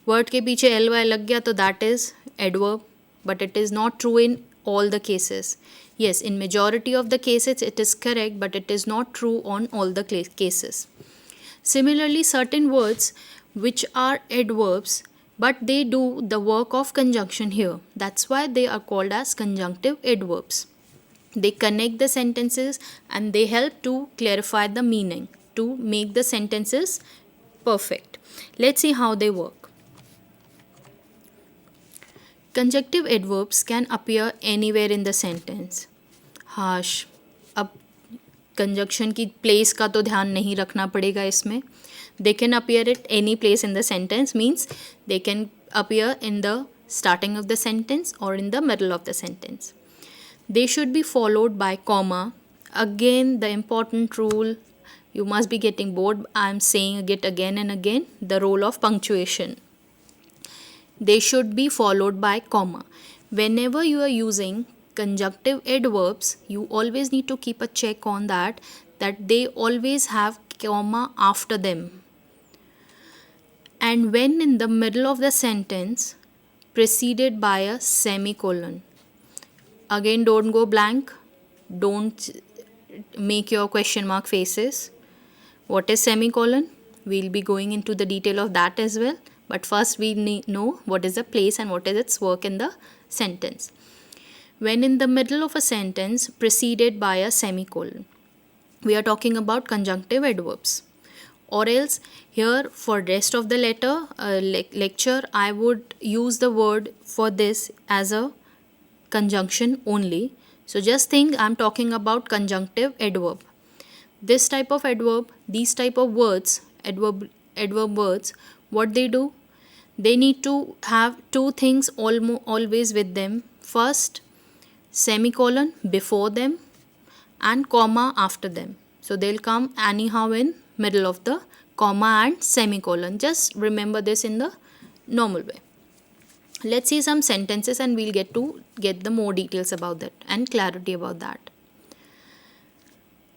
वर्ड के पीछे एल वाई लग गया तो that is adverb, but it is not true in all the cases. Yes, in majority of the cases it is correct, but it is not true on all the cases. Similarly, certain words which are adverbs but they do the work of conjunction here. That's why they are called as conjunctive adverbs. They connect the sentences and they help to clarify the meaning, to make the sentences perfect. Let's see how they work. Conjunctive adverbs can appear anywhere in the sentence. हाश, अब conjunction की place का तो ध्यान नहीं रखना पड़ेगा इसमें. They can appear at any place in the sentence, means they can appear in the starting of the sentence or in the middle of the sentence. They should be followed by comma. Again, the important rule, you must be getting bored. I am saying it again and again, the role of punctuation. They should be followed by comma. Whenever you are using conjunctive adverbs, you always need to keep a check on that they always have comma after them. And when in the middle of the sentence, preceded by a semicolon. Again, don't go blank. Don't make your question mark faces. What is semicolon? We'll be going into the detail of that as well. But first we need know what is the place and what is its work in the sentence. When in the middle of a sentence preceded by a semicolon, we are talking about conjunctive adverbs. Or else here for rest of the lecture I would use the word for this as a conjunction only. So just think I'm talking about conjunctive adverb. This type of adverb, these type of words, adverb words, what they do? They need to have two things always with them. First, semicolon before them and comma after them. So they'll come anyhow in middle of the comma and semicolon. Just remember this in the normal way. Let's see some sentences and we'll get the more details about that and clarity about that.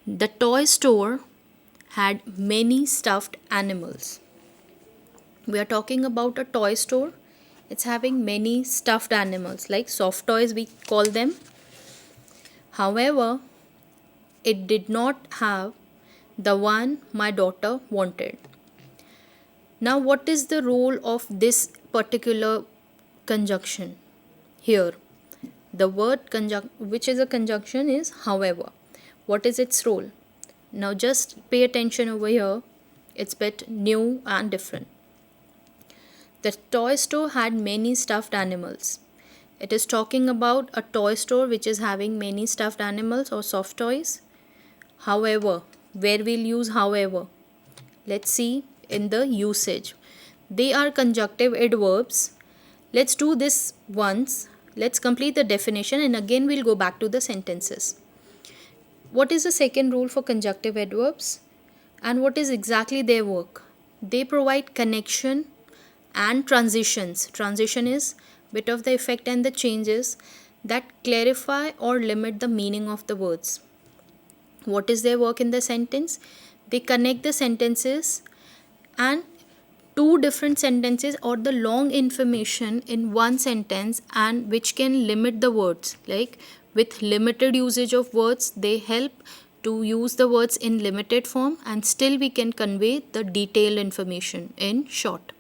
The toy store had many stuffed animals. We are talking about a toy store. It's having many stuffed animals, like soft toys we call them. However, it did not have the one my daughter wanted. Now, what is the role of this particular conjunction here? The word which is a conjunction is however. What is its role? Now just pay attention over here. It's a bit new and different. The toy store had many stuffed animals. It is talking about a toy store which is having many stuffed animals or soft toys. However, where we'll use however? Let's see in the usage. They are conjunctive adverbs. Let's do this once. Let's complete the definition and again we'll go back to the sentences. What is the second rule for conjunctive adverbs? And what is exactly their work? They provide connection and transitions. Transition is bit of the effect and the changes that clarify or limit the meaning of the words. What is their work in the sentence? They connect the sentences and two different sentences or the long information in one sentence and which can limit the words. Like with limited usage of words, they help to use the words in limited form and still we can convey the detailed information in short.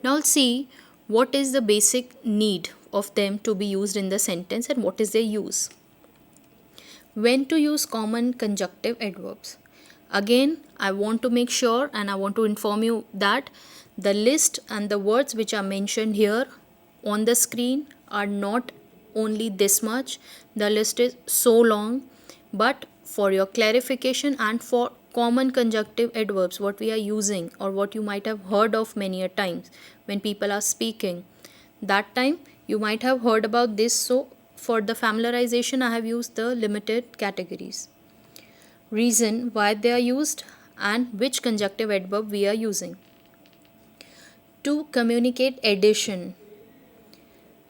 Now let's see what is the basic need of them to be used in the sentence and what is their use. When to use common conjunctive adverbs? Again, I want to make sure and I want to inform you that the list and the words which are mentioned here on the screen are not only this much. The list is so long, but for your clarification and for common conjunctive adverbs what we are using or what you might have heard of many a times when people are speaking, that time you might have heard about this. So for the familiarization I have used the limited categories. Reason why they are used and which conjunctive adverb we are using. To communicate addition,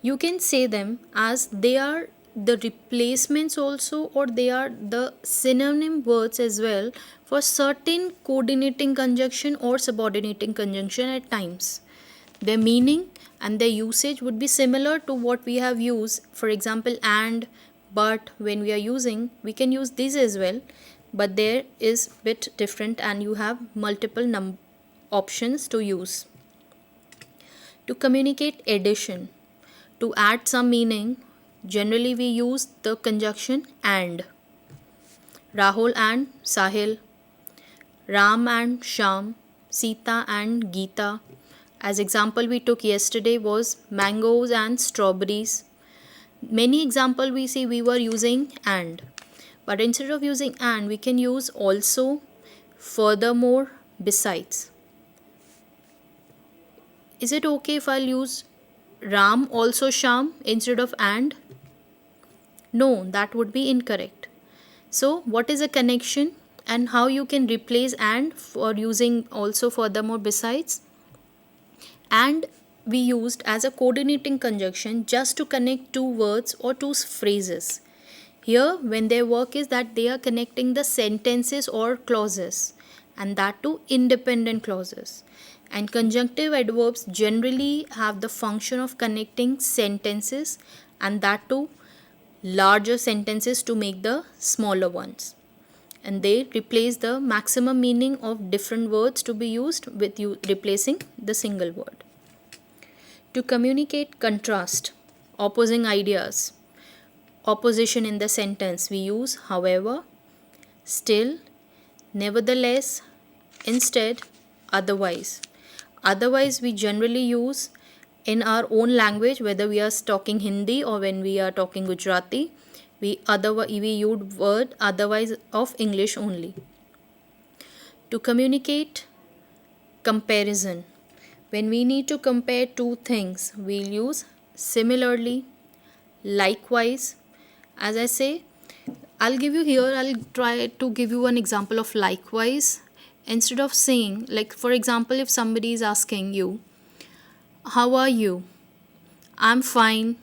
you can say them as they are the replacements also or they are the synonym words as well for certain coordinating conjunction or subordinating conjunction at times. Their meaning and their usage would be similar to what we have used. For example, and, but when we are using, we can use these as well, but there is bit different and you have multiple options to use. To communicate addition, to add some meaning, generally we use the conjunction and. Rahul and Sahil, Ram and Sham, Sita and Geeta. As example we took yesterday was mangoes and strawberries. Many example we see we were using and. But instead of using and, we can use also, furthermore, besides. Is it okay if I'll use Ram also Sham instead of and? No, that would be incorrect. So what is a connection and how you can replace and for using also furthermore besides? And we used as a coordinating conjunction just to connect two words or two phrases. Here when their work is that they are connecting the sentences or clauses and that to independent clauses. And conjunctive adverbs generally have the function of connecting sentences and that to larger sentences to make the smaller ones. and they replace the maximum meaning of different words to be used with you replacing the single word. To communicate contrast, opposing ideas, opposition in the sentence, we use however, still, nevertheless, instead, otherwise. Otherwise, we generally use in our own language, whether we are talking Hindi or when we are talking Gujarati, we use word otherwise of English only. To communicate comparison, when we need to compare two things, we'll use similarly, likewise. As I say, I'll try to give you an example of likewise. Instead of saying, like for example, if somebody is asking you, how are you? I'm fine.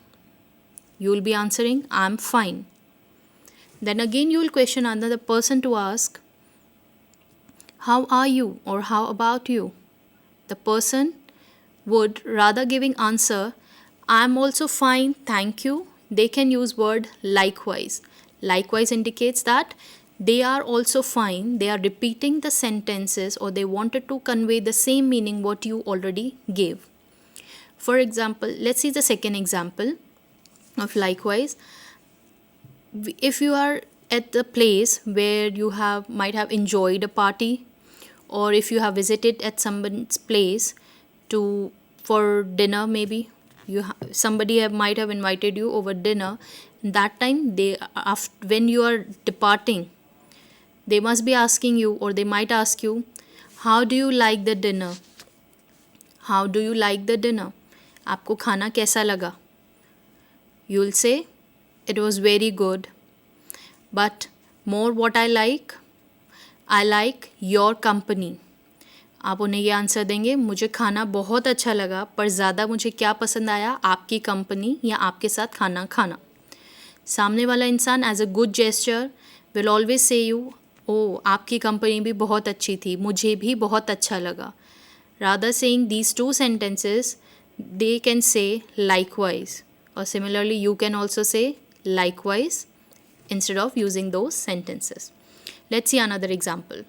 You'll be answering, I'm fine. Then again, you will question another person to ask, how are you or how about you? The person would rather giving answer, I'm also fine, thank you. They can use word likewise. Likewise indicates that they are also fine. They are repeating the sentences or they wanted to convey the same meaning what you already gave. For example, let's see the second example of likewise. If you are at the place where you might have enjoyed a party, or if you have visited at someone's place for dinner, maybe somebody might have invited you over dinner. That time when you are departing, they must be asking you, or they might ask you, how do you like the dinner? How do you like the dinner? आपको खाना कैसा लगा? You'll say, it was very good. But more what I like your company. आप उन्हें ये answer देंगे, मुझे खाना बहुत अच्छा लगा, पर ज़्यादा मुझे क्या पसंद आया, आपकी कंपनी या आपके साथ खाना खाना. सामने वाला इंसान as a good gesture will always say you, ओ आपकी कंपनी भी बहुत अच्छी थी, मुझे भी बहुत अच्छा लगा. Rather saying these two sentences, they can say likewise, or similarly you can also say likewise instead of using those sentences. Let's see another example.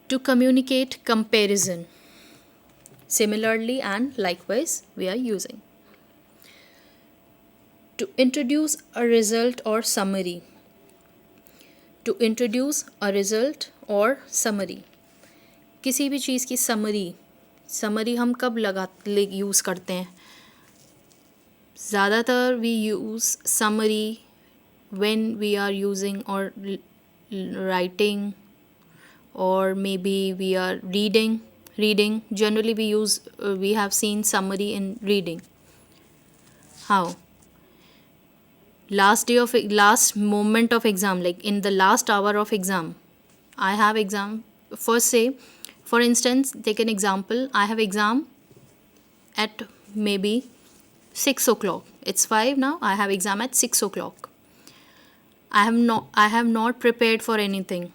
To communicate comparison, similarly and likewise we are using. To introduce a result or summary. To introduce a result or summary. किसी भी चीज़ की summary हम कब use करते हैं? ज़्यादातर we use summary when we are using or writing, or maybe we are reading. Generally we have seen summary in reading. How? Last moment of exam, like in the last hour of exam, I have exam. First say, for instance, take an example, I have exam at maybe 6 o'clock. It's 5 now, I have exam at 6 o'clock. I have not prepared for anything.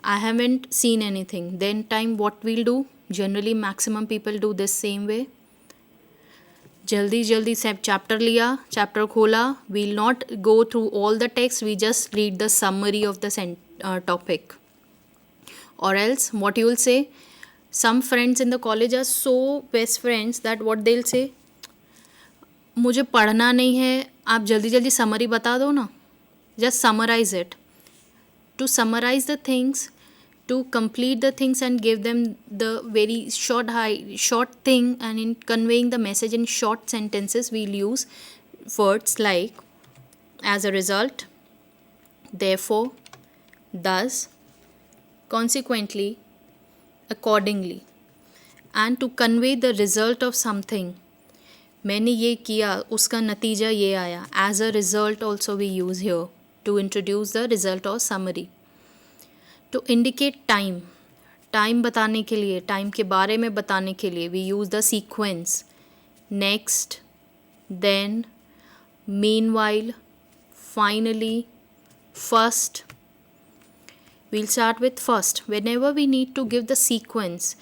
I haven't seen anything. Then time what we'll do? Generally maximum people do this same way. जल्दी से chapter लिया, chapter खोला. We'll not go through all the text. We just read the summary of the topic. Or else what you will say, some friends in the college are so best friends that what they'll say, मुझे पढ़ना नहीं है, आप जल्दी summary बता दो ना. Just summarize it. To summarize the things, to complete the things and give them the very short thing, and in conveying the message in short sentences, we'll use words like as a result, therefore, thus, consequently, accordingly. And to convey the result of something, मैंने ये किया, उसका नतीजा ये आया. As a result also we use here to introduce the result or summary. To indicate time बताने के लिए, time के बारे में बताने के लिए, we use the sequence next, then, meanwhile, finally, first. We'll start with first. Whenever we need to give the sequence,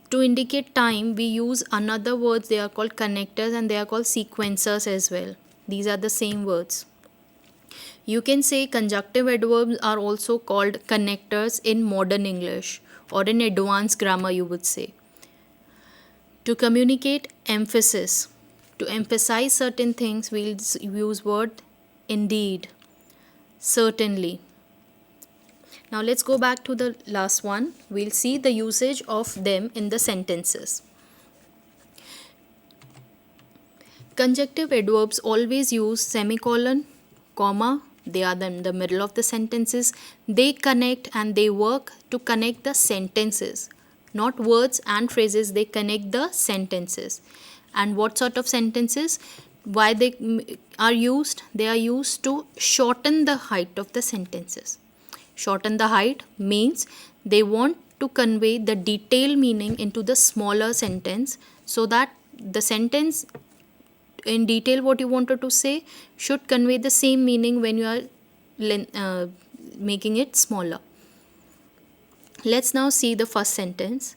to indicate time, we use another words. They are called connectors and they are called sequencers as well. These are the same words. You can say conjunctive adverbs are also called connectors in modern English, or in advanced grammar, you would say. To communicate emphasis, to emphasize certain things, we'll use word indeed, certainly. Now let's go back to the last one. We'll see the usage of them in the sentences. Conjunctive adverbs always use semicolon, comma. They are in the middle of the sentences. They connect and they work to connect the sentences. Not words and phrases, they connect the sentences. And what sort of sentences? Why they are used? They are used to shorten the height of the sentences. Shorten the height means they want to convey the detailed meaning into the smaller sentence, so that the sentence in detail what you wanted to say should convey the same meaning when you are making it smaller. Let's now see the first sentence.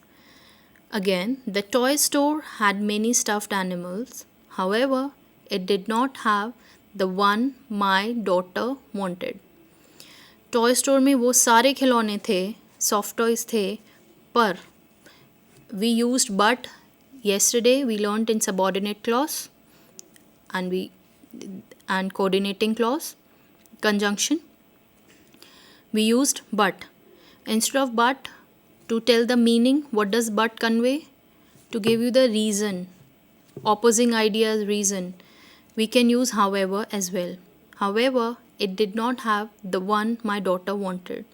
Again, the toy store had many stuffed animals. However, it did not have the one my daughter wanted. Toy store में वो सारे खिलौने थे, soft toys थे, पर we used but yesterday we learnt in subordinate clause and coordinating clause conjunction. We used but. Instead of but, to tell the meaning, what does but convey? To give you the reason, opposing ideas, reason. We can use however as well. However, it did not have the one my daughter wanted.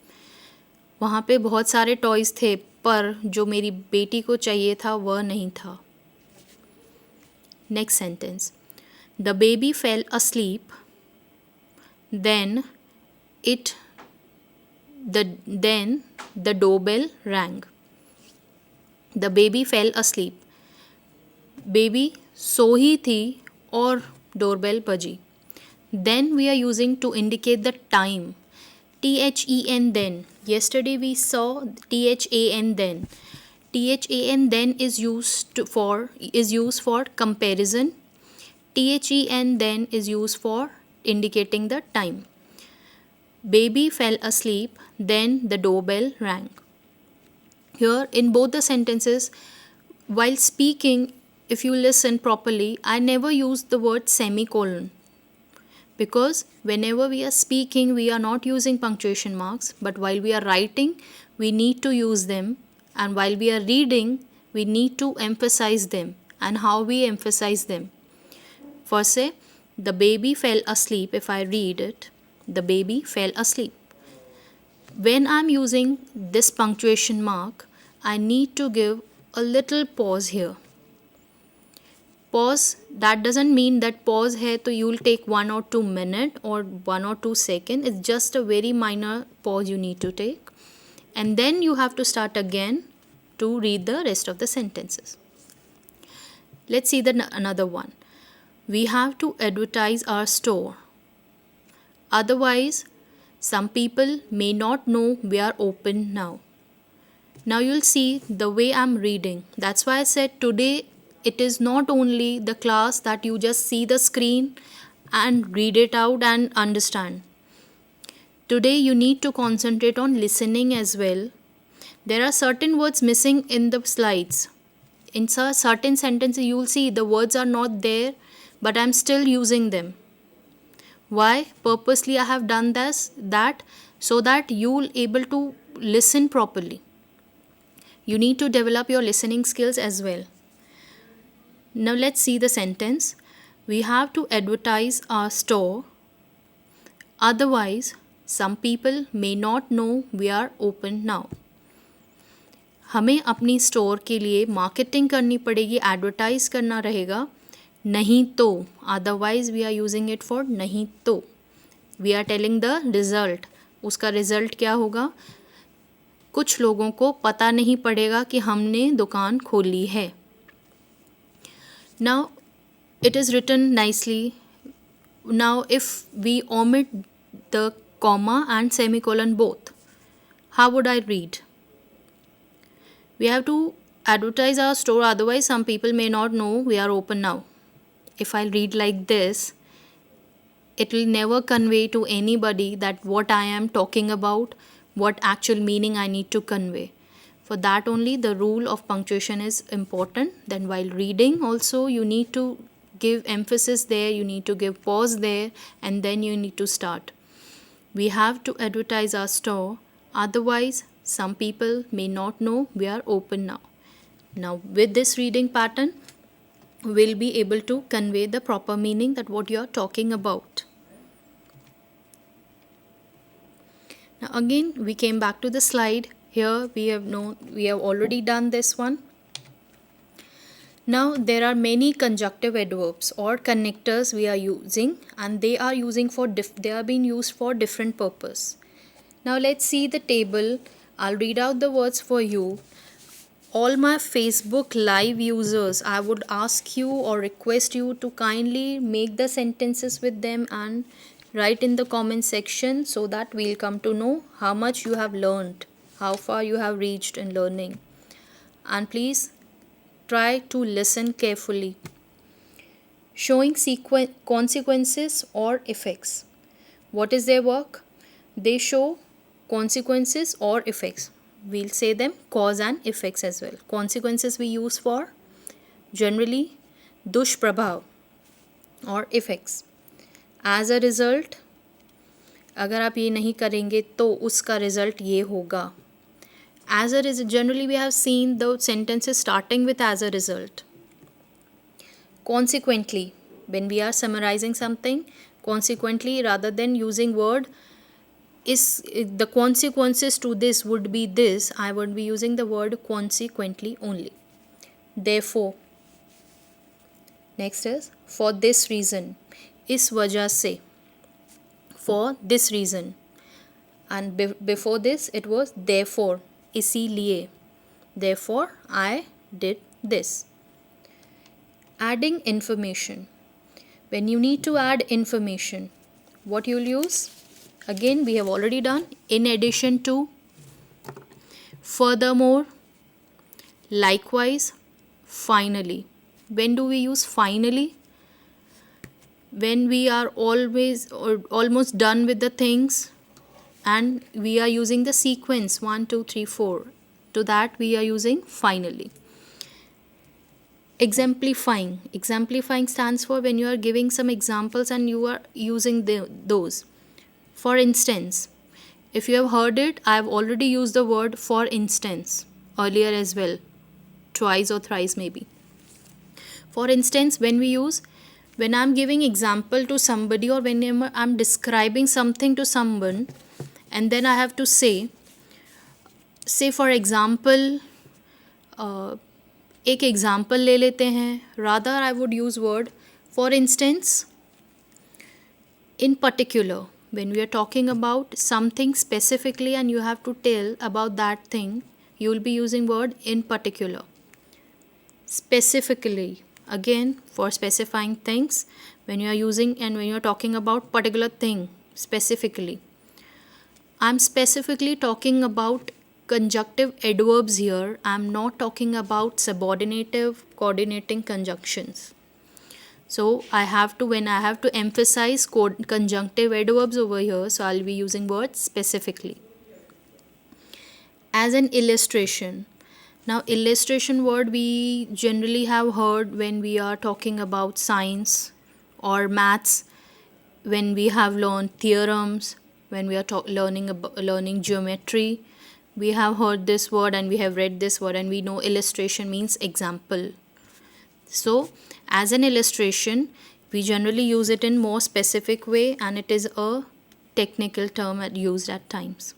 वहाँ पे बहुत सारे toys थे, पर जो मेरी बेटी को चाहिए था वह नहीं था. Next sentence. The baby fell asleep. Then the doorbell rang. The baby fell asleep. Baby सो ही थी और doorbell बजी. Then we are using to indicate the time. THEN then. Yesterday we saw THAN then. THAN then is used for comparison. THEN then is used for indicating the time. Baby fell asleep, then the doorbell rang. Here in both the sentences, while speaking, if you listen properly, I never use the word semicolon. Because whenever we are speaking, we are not using punctuation marks, but while we are writing, we need to use them, and while we are reading, we need to emphasize them. And how we emphasize them? First say, the baby fell asleep. If I read it, the baby fell asleep. When I am using this punctuation mark, I need to give a little pause here. Pause, that doesn't mean that pause hai to you will take 1 or 2 minutes or 1 or 2 seconds. It's just a very minor pause you need to take. And then you have to start again to read the rest of the sentences. Let's see another one. We have to advertise our store. Otherwise, some people may not know we are open now. Now you'll see the way I'm reading. That's why I said today it is not only the class that you just see the screen and read it out and understand. Today you need to concentrate on listening as well. There are certain words missing in the slides. In certain sentences you will see the words are not there, but I'm still using them. Why? Purposely I have done that so that you will able to listen properly. You need to develop your listening skills as well. Now let's see the sentence. We have to advertise our store. Otherwise, some people may not know we are open now. हमें अपनी store के लिए marketing करनी पड़ेगी, advertise करना रहेगा. नहीं तो, otherwise we are using it for नहीं तो. We are telling the result. उसका रिज़ल्ट क्या होगा? कुछ लोगों को पता नहीं पड़ेगा कि हमने दुकान खोली है. Now it is written nicely. Now if we omit the comma and semicolon both, how would I read? We have to advertise our store, otherwise some people may not know we are open now. If I read like this, it will never convey to anybody that what I am talking about, what actual meaning I need to convey. For that only the rule of punctuation is important. Then while reading also you need to give emphasis there, you need to give pause there, and then you need to start. We have to advertise our store, otherwise some people may not know we are open now. Now with this reading pattern, we'll be able to convey the proper meaning that what you are talking about. Now again we came back to the slide. Here we have already done this one. Now there are many conjunctive adverbs or connectors we are using, and they are being used for different purpose. Now let's see the table. I'll read out the words for you. All my Facebook live users, I would ask you or request you to kindly make the sentences with them and write in the comment section, so that we'll come to know how much you have learned, how far you have reached in learning. And please try to listen carefully. Showing consequences or effects. What is their work? They show consequences or effects. We'll say them cause and effects as well. Consequences we use for generally dushprabhav or effects. As a result, अगर आप ये नहीं करेंगे तो उसका result ये होगा. As a result, generally we have seen the sentences starting with as a result. Consequently, when we are summarizing something, consequently rather than using word is the consequences to this would be this, I would be using the word consequently only. Therefore. Next is for this reason. इस वजह से. For this reason. And before this it was therefore. इसीलिए. Therefore I did this. Adding information. When you need to add information, what you'll use? Again we have already done. In addition to, furthermore, likewise, finally. When do we use finally? When we are always or almost done with the things and we are using the sequence 1, 2, 3, 4. To that we are using finally. Exemplifying. Exemplifying stands for when you are giving some examples and you are using those. For instance, if you have heard it, I have already used the word for instance earlier as well, twice or thrice maybe. For instance, when I'm giving example to somebody or when I'm describing something to someone, and then I have to say for example, एक example ले लेते हैं. Rather I would use word for instance, in particular. When we are talking about something specifically and you have to tell about that thing, you will be using word in particular. Specifically, again for specifying things, when you are using and when you are talking about particular thing specifically. I'm specifically talking about conjunctive adverbs here. I'm not talking about subordinative coordinating conjunctions. So when I have to emphasize conjunctive adverbs over here, so I'll be using words specifically. As an illustration. Now illustration word we generally have heard when we are talking about science or maths, when we have learned theorems, when we are learning geometry. We have heard this word and we have read this word, and we know illustration means example. So as an illustration, we generally use it in more specific way, and it is a technical term used at times.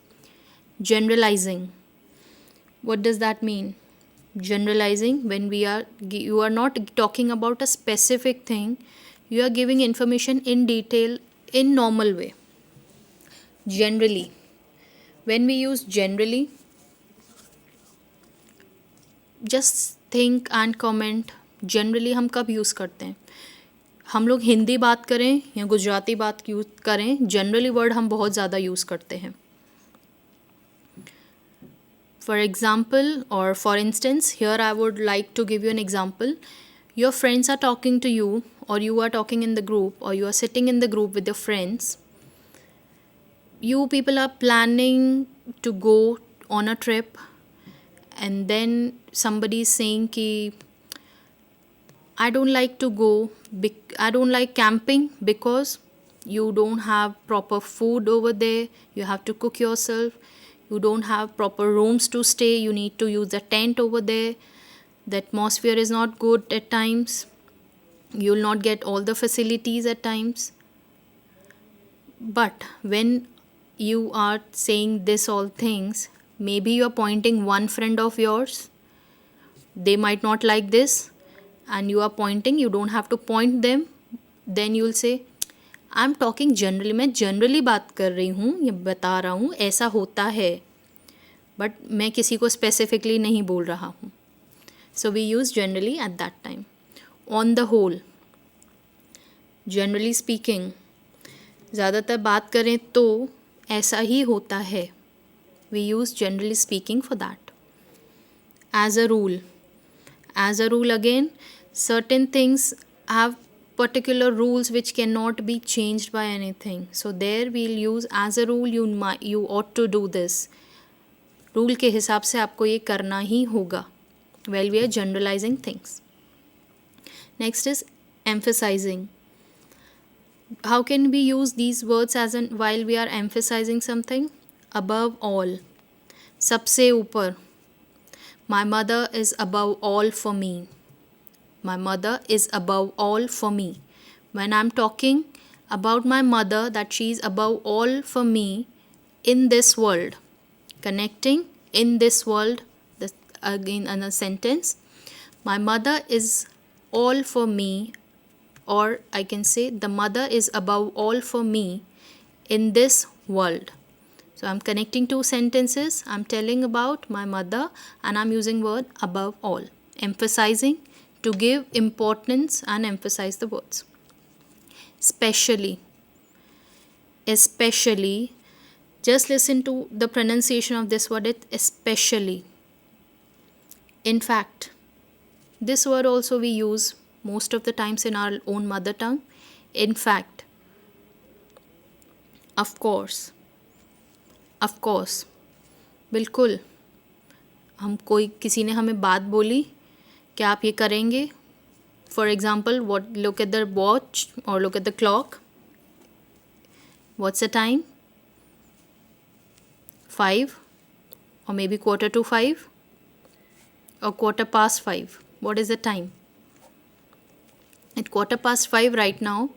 Generalizing. What does that mean? Generalizing, when you are not talking about a specific thing, you are giving information in detail in normal way. Generally. When we use generally, just think and comment. Generally हम कब use करते हैं? हम लोग हिंदी बात करें या गुजराती बात यूज़ करें, जनरली वर्ड हम बहुत ज़्यादा यूज़ करते हैं. For example or for instance, here I would like to give you an example. Your friends are talking to you or you are talking in the group, or you are sitting in the group with your friends, you people are planning to go on a trip, and then somebody is saying ki I don't like to go, I don't like camping because you don't have proper food over there, you have to cook yourself, you don't have proper rooms to stay, you need to use the tent over there, the atmosphere is not good at times, you will not get all the facilities at times. But when you are saying this all things, maybe you are pointing one friend of yours, they might not like this, and you are pointing, you don't have to point them, then you will say I am talking generally, मैं generally बात कर रही हूँ, ये बता रहा हूँ ऐसा होता है, बट मैं किसी को स्पेसिफिकली नहीं बोल रहा हूँ. So we use generally at that time. On the whole, generally speaking, ज़्यादातर बात करें तो ऐसा ही होता है. We use generally speaking for that. As a rule again, certain things have particular rules which cannot be changed by anything, so there we'll use as a rule, you ought to do this. Rule के हिसाब से आपको ये करना ही होगा. Well, we are generalizing things. Next is emphasizing. How can we use these words as an while we are emphasizing something? Above all, सबसे ऊपर. My mother is above all for me. My mother is above all for me. When I'm talking about my mother, that she is above all for me in this world. Connecting in this world, this, again in a sentence. My mother is all for me, or I can say the mother is above all for me in this world. So I'm connecting two sentences. I'm telling about my mother and I'm using word above all. Emphasizing to give importance and emphasize the words. Especially, just listen to the pronunciation of this word, especially. In fact, this word also we use most of the times in our own mother tongue. In fact, of course, बिल्कुल. किसी ने हमें बात बोली, क्या आप ये करेंगे? For example, look at the watch or look at the clock. What's the time? 5 or maybe 4:45 or 5:15. What is the time? At 5:15 right now.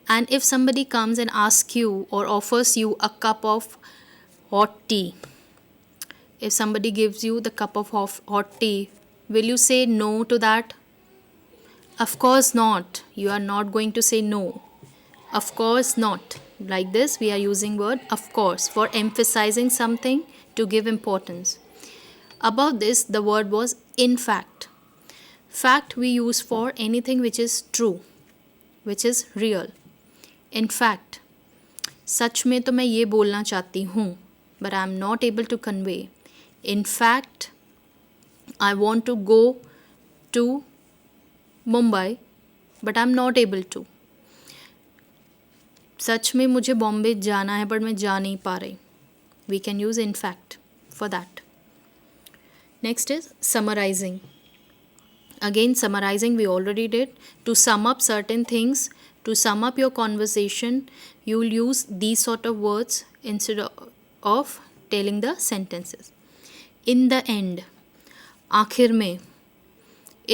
And if somebody comes and asks you or offers you a cup of hot tea, if somebody gives you the cup of hot tea, will you say no to that? Of course not. You are not going to say no. Of course not. Like this, we are using word of course for emphasizing something to give importance. Above this, the word was in fact. Fact we use for anything which is true, which is real. In fact, सच में तो मैं ये बोलना चाहती हूँ, but I am not able to convey. In fact, I want to go to Mumbai, but I am not able to. सच में मुझे बॉम्बे जाना है, but मैं जा नहीं पा रही. We can use in fact for that. Next is summarizing. Again, summarizing we already did. To sum up certain things, to sum up your conversation, you will use these sort of words instead of telling the sentences. In the end, आखिर में.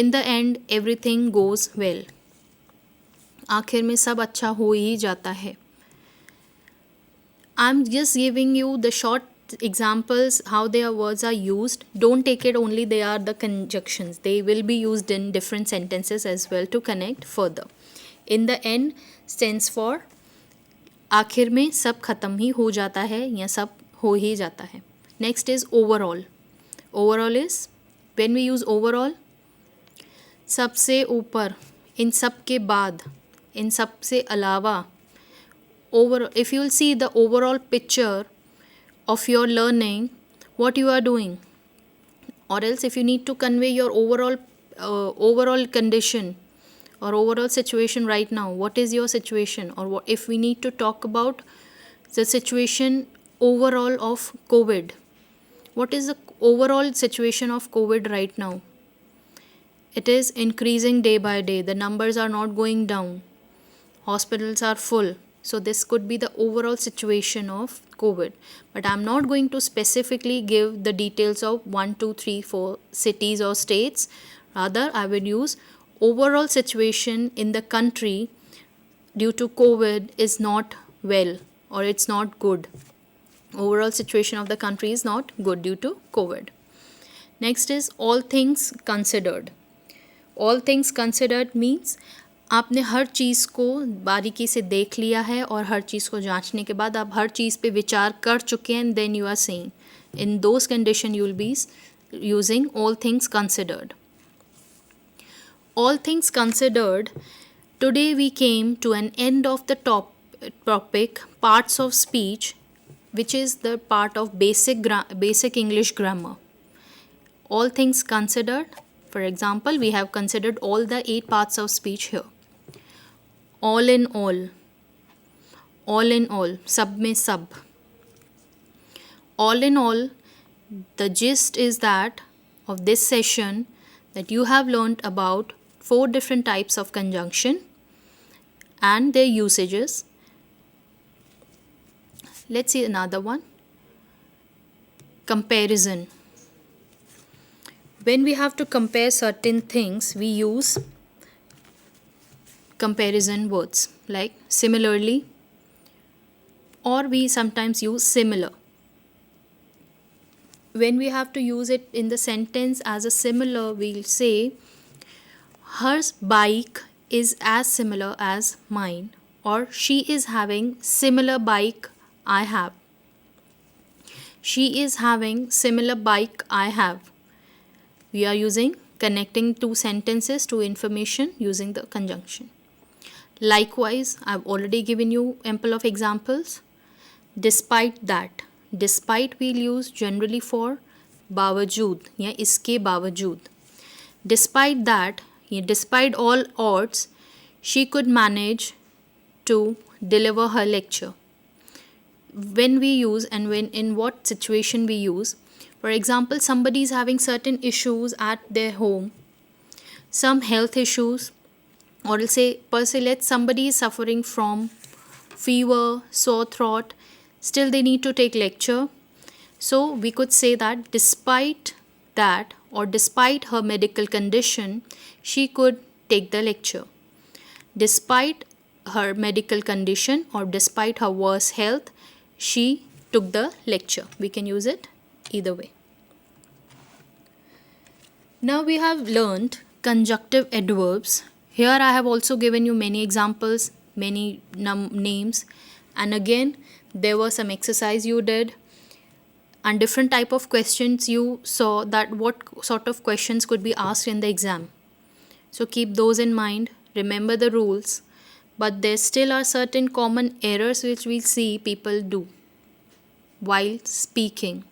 In the end, everything goes well. आखिर में सब अच्छा हो ही जाता है. I'm just giving you the short examples how their words are used. Don't take it only they are the conjunctions. They will be used in different sentences as well to connect further. In the end stands for आखिर में सब ख़त्म ही हो जाता है या सब हो ही जाता है. Next is overall. Overall is when we use overall, सबसे ऊपर, इन सब के बाद, इन सब से अलावा. Overall, if you will see the overall picture of your learning, what you are doing, or else if you need to convey your overall condition or overall situation right now. What is your situation? Or what, if we need to talk about the situation overall of COVID, what is the overall situation of COVID right now? It is increasing day by day. The numbers are not going down. Hospitals are full. So this could be the overall situation of COVID. But I'm not going to specifically give the details of 1, 2, 3, 4 cities or states. Rather, I will use overall situation in the country due to COVID is not well, or it's not good. Overall situation of the country is not good due to COVID. Next is all things considered. All things considered means आपने हर चीज़ को बारीकी से देख लिया है और हर चीज़ को जांचने के बाद आप हर चीज़ पे विचार कर चुके हैं, then you are saying in those condition you will be using all things considered. All things considered, today we came to an end of the topic parts of speech, which is the part of basic English grammar. All things considered, for example, we have considered all the 8 parts of speech here. All in all, sab mein sab. All in all, the gist is that of this session that you have learnt about 4 different types of conjunction and their usages. Let's see another one. Comparison. When we have to compare certain things, we use comparison words like similarly, or we sometimes use similar. When we have to use it in the sentence as a similar, we'll say her bike is as similar as mine, or she is having similar bike I have. She is having similar bike I have. We are using connecting 2 sentences to information using the conjunction. Likewise, I've already given you ample of examples. Despite that, despite we'll use generally for बावजूद या इसके बावजूद. Despite that, despite all odds, she could manage to deliver her lecture. When we use and when in what situation we use, for example, somebody is having certain issues at their home, some health issues, or let's somebody is suffering from fever, sore throat, still they need to take lecture. So we could say that despite that, or despite her medical condition, she could take the lecture. Despite her medical condition or despite her worse health, she took the lecture. We can use it either way. Now we have learned conjunctive adverbs. Here I have also given you many examples, many names, and again there was some exercise you did and different type of questions you saw that what sort of questions could be asked in the exam. So keep those in mind, remember the rules, but there still are certain common errors which we see people do while speaking.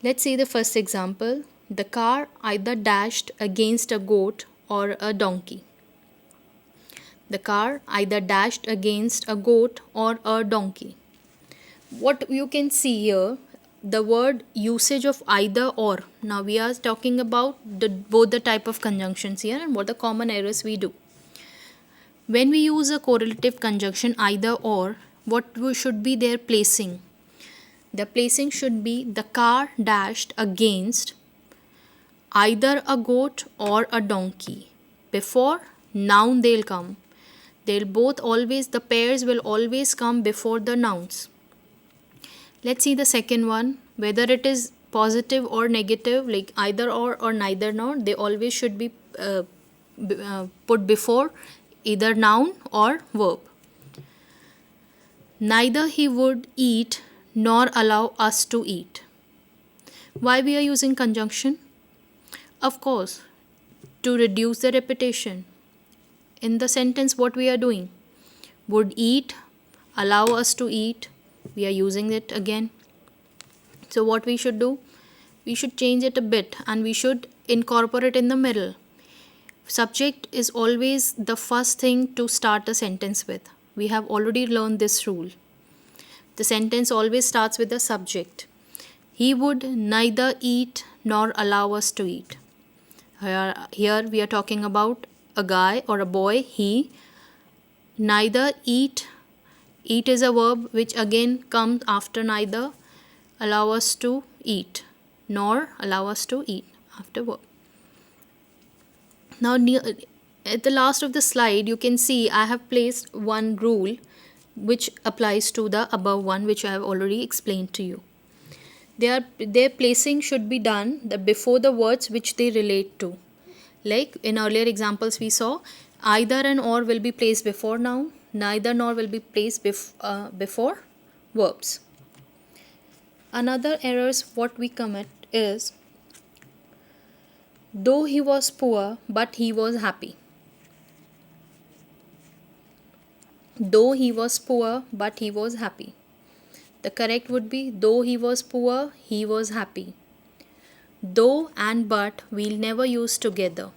Let's see the first example. The car either dashed against a goat or a donkey. The car either dashed against a goat or a donkey. What you can see here, the word usage of either or. Now we are talking about both the type of conjunctions here and what the common errors we do. When we use a correlative conjunction either or, what should be their placing? The placing should be the car dashed against either a goat or a donkey. Before noun they'll come. They'll both always, the pairs will always come before the nouns. Let's see the second one. Whether it is positive or negative, like either or neither nor, they always should be put before either noun or verb. Neither he would eat nor allow us to eat. Why we are using conjunction? Of course, to reduce the repetition. In the sentence, what we are doing? Would eat, allow us to eat. We are using it again. So what we should do? We should change it a bit and we should incorporate in the middle. Subject is always the first thing to start a sentence with. We have already learned this rule. The sentence always starts with the subject. He would neither eat nor allow us to eat. Here we are talking about a guy or a boy. He neither eat. Eat is a verb which again comes after neither. Allow us to eat, nor allow us to eat after verb. Now at the last of the slide you can see I have placed one rule which applies to the above one which I have already explained to you. Their placing should be done before the words which they relate to. Like in earlier examples we saw either and or will be placed before noun, neither nor will be placed before verbs. Another errors what we commit is though he was poor but he was happy. Though he was poor but he was happy. The correct would be though he was poor he was happy. Though and but we'll never use together.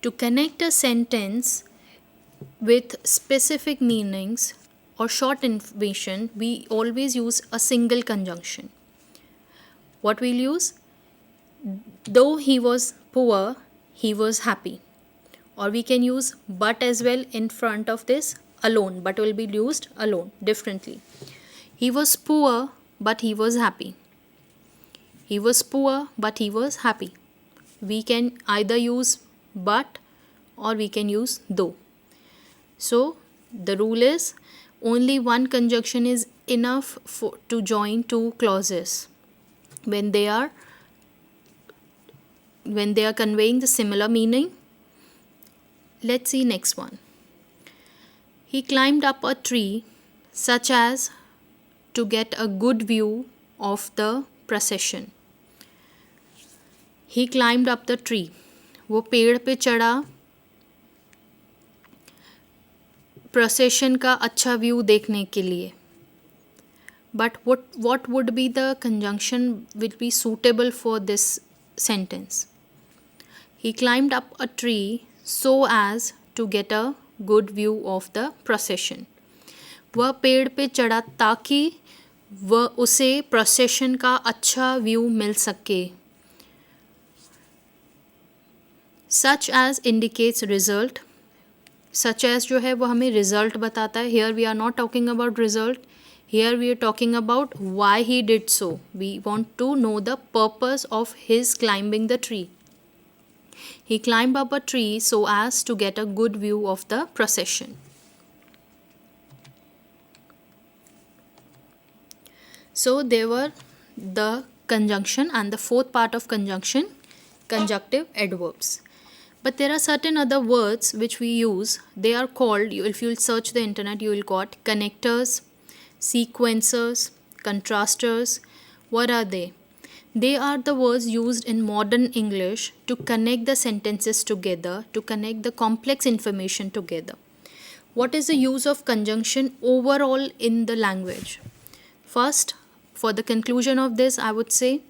To connect a sentence with specific meanings or short information, we always use a single conjunction. What we'll use? Though he was poor, he was happy. Or we can use but as well in front of this alone, but will be used alone differently. He was poor, but he was happy. He was poor, but he was happy. We can either use but or we can use though. So the rule is only one conjunction is enough to join two clauses when they are conveying the similar meaning. Let's see next one. He climbed up a tree such as to get a good view of the procession. He climbed up the tree. वो पेड़ पे चढ़ा procession का अच्छा view देखने के लिए. But what would be the conjunction will be suitable for this sentence? He climbed up a tree so as to get a good view of the procession. वह पेड़ पे चढ़ा ताकि वह उसे प्रोसेशन का अच्छा व्यू मिल सके. Such as indicates result. Such as जो है वो हमें result बताता है. Here we are not talking about result. Here we are talking about why he did so. We want to know the purpose of his climbing the tree. He climbed up a tree so as to get a good view of the procession. So there were the conjunction and the fourth part of conjunction, conjunctive adverbs. But there are certain other words which we use. They are called, if you will search the internet, you will got connectors, sequencers, contrasters. What are they? They are the words used in modern English to connect the sentences together, to connect the complex information together. What is the use of conjunction overall in the language? First, for the conclusion of this, I would say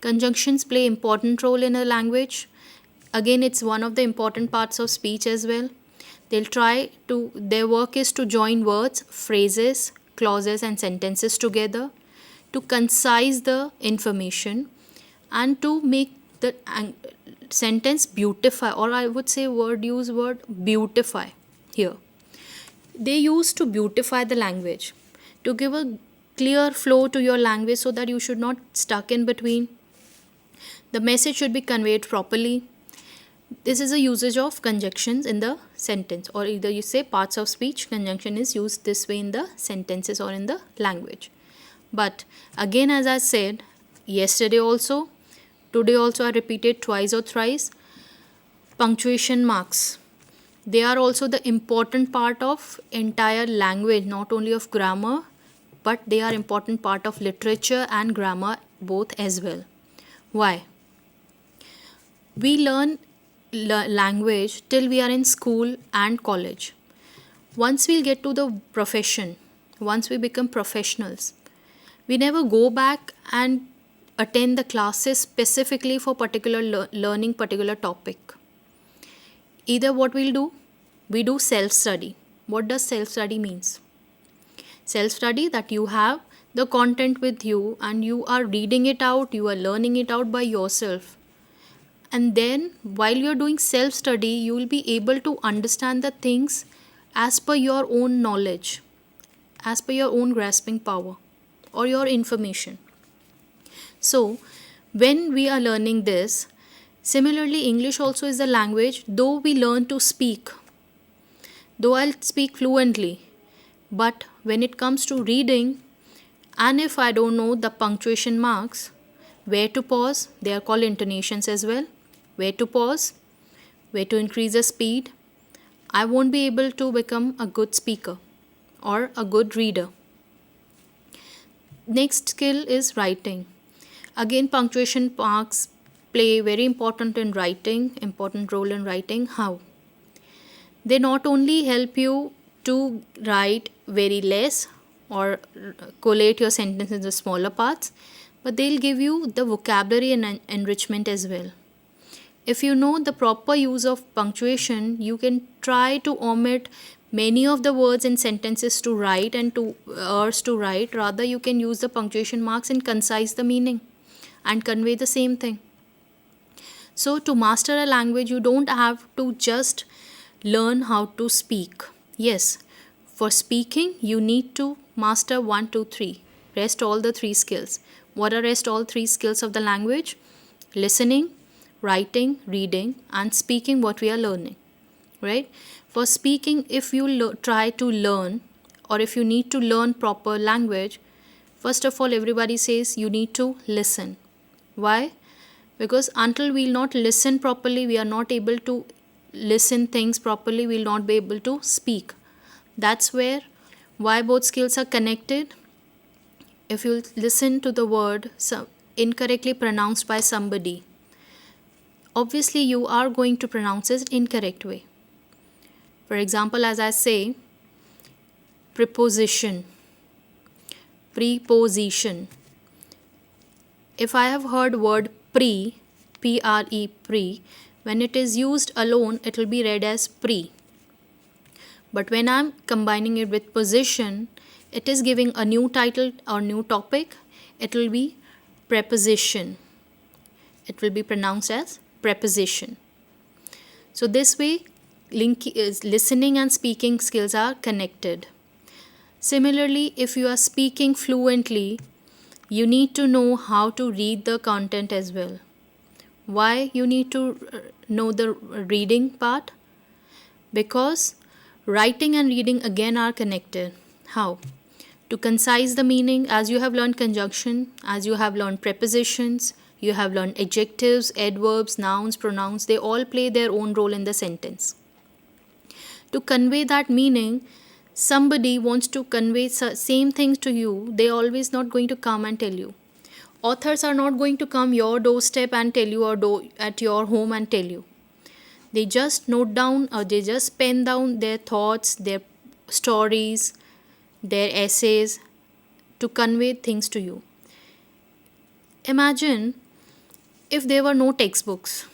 conjunctions play important role in a language. Again, it's one of the important parts of speech as well. Their work is to join words, phrases, clauses and sentences together, to concise the information and to make the sentence beautify, or I would say word beautify here. They use to beautify the language, to give a clear flow to your language so that you should not stuck in between. The message should be conveyed properly. This is a usage of conjunctions in the sentence, or either you say parts of speech, conjunction is used this way in the sentences or in the language. But again, as I said yesterday also, today also I repeated twice or thrice, punctuation marks. They are also the important part of entire language, not only of grammar, but they are important part of literature and grammar both as well. Why? We learn language till we are in school and college. Once we get to the profession, once we become professionals, we never go back and attend the classes specifically for particular learning particular topic. Either what we'll do, we do self-study. What does self-study means? Self-study, that you have the content with you and you are reading it out, you are learning it out by yourself. And then while you're doing self-study, you will be able to understand the things as per your own knowledge, as per your own grasping power or your information. So when we are learning this, similarly English also is a language, though we learn to speak, though I'll speak fluently, but when it comes to reading, and if I don't know the punctuation marks, where to pause, they are called intonations as well, where to pause, where to increase the speed, I won't be able to become a good speaker or a good reader. Next skill is writing. Again, punctuation marks play very important in writing, important role in writing. How? They not only help you to write very less or collate your sentence into smaller parts, but they'll give you the vocabulary and enrichment as well. If you know the proper use of punctuation, you can try to omit many of the words and sentences to write and to words to write. Rather, you can use the punctuation marks and concise the meaning and convey the same thing. So to master a language, you don't have to just learn how to speak. Yes, for speaking, you need to master 1, 2, 3. Rest all the 3 skills. What are rest all 3 skills of the language? Listening, writing, reading, and speaking what we are learning. Right? For speaking, if you try to learn, or if you need to learn proper language, first of all, everybody says you need to listen. Why? Because until we'll not listen properly, we are not able to listen things properly, we'll not be able to speak. That's why both skills are connected. If you listen to the word incorrectly pronounced by somebody, obviously you are going to pronounce it incorrect way. For example, as I say, preposition. If I have heard word pre, P-R-E, pre, when it is used alone, it will be read as pre. But when I'm combining it with position, it is giving a new title or new topic, it will be preposition. It will be pronounced as preposition. So this way, listening and speaking skills are connected. Similarly, if you are speaking fluently, you need to know how to read the content as well. Why you need to know the reading part? Because writing and reading again are connected. How? To concise the meaning, as you have learned conjunction, as you have learned prepositions, you have learned adjectives, adverbs, nouns, pronouns, they all play their own role in the sentence. To convey that meaning, somebody wants to convey same things to you, they always not going to come and tell you. Authors are not going to come your doorstep and tell you, or at your home and tell you. They just note down or they just pen down their thoughts, their stories, their essays to convey things to you. Imagine if there were no textbooks.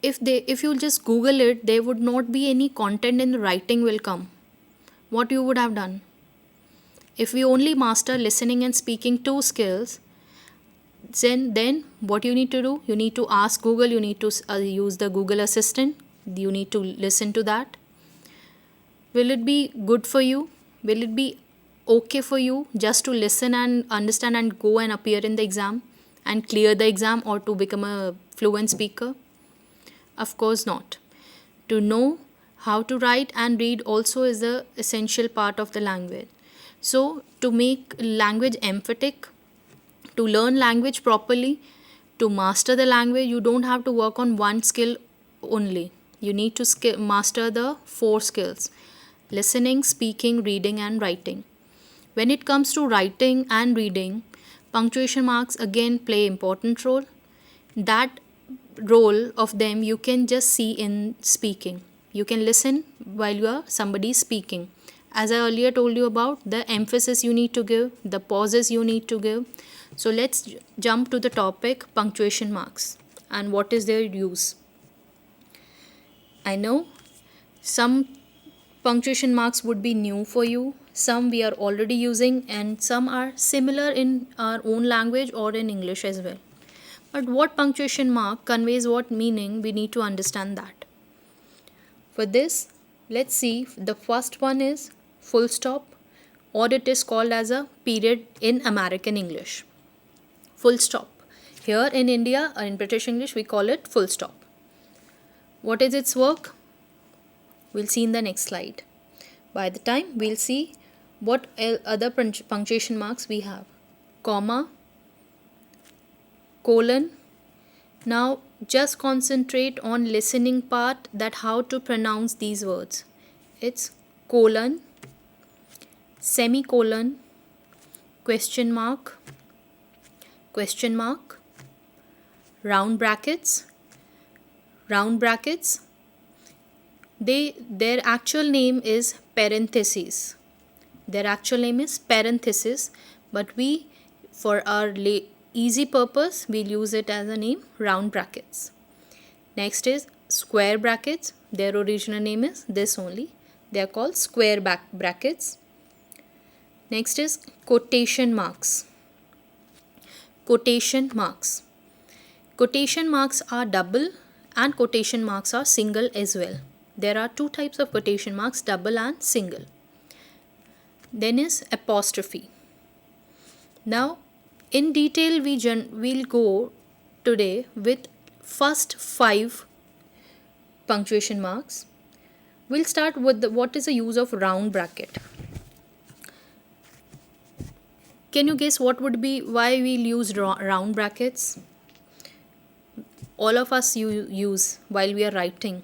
If you just Google it, there would not be any content in the writing will come. What you would have done? If we only master listening and speaking 2 skills, then what you need to do? You need to ask Google, you need to use the Google Assistant, you need to listen to that. Will it be good for you? Will it be okay for you just to listen and understand and go and appear in the exam and clear the exam or to become a fluent speaker? Of course not. To know how to write and read also is the essential part of the language. So to make language emphatic, to learn language properly, to master the language, you don't have to work on one skill only. You need to master the 4 skills: listening, speaking, reading, and writing. When it comes to writing and reading, punctuation marks again play important role. That role of them you can just see in speaking. You can listen while you are somebody speaking. As I earlier told you about the emphasis you need to give, the pauses you need to give. So let's jump to the topic punctuation marks and what is their use. I know some punctuation marks would be new for you, some we are already using, and some are similar in our own language or in English as well. But what punctuation mark conveys what meaning, we need to understand that. For this, let's see, the first one is full stop, or it is called as a period in American English. Full stop. Here in India or in British English, we call it full stop. What is its work? We'll see in the next slide. By the time, we'll see what other punctuation marks we have. Comma, colon. Now just concentrate on listening part, that how to pronounce these words. It's colon, semicolon, question mark, round brackets. Their actual name is parentheses. But we, for our easy purpose, we'll use it as a name round brackets. Next is square brackets. Their original name is this only. They are called square brackets. Next is quotation marks. Quotation marks are double and quotation marks are single as well. There are two types of quotation marks, double and single. Then is apostrophe. Now in detail we'll go today with first 5 punctuation marks. We'll start with what is the use of round bracket. Can you guess what would be why we'll use round brackets? All of us use while we are writing.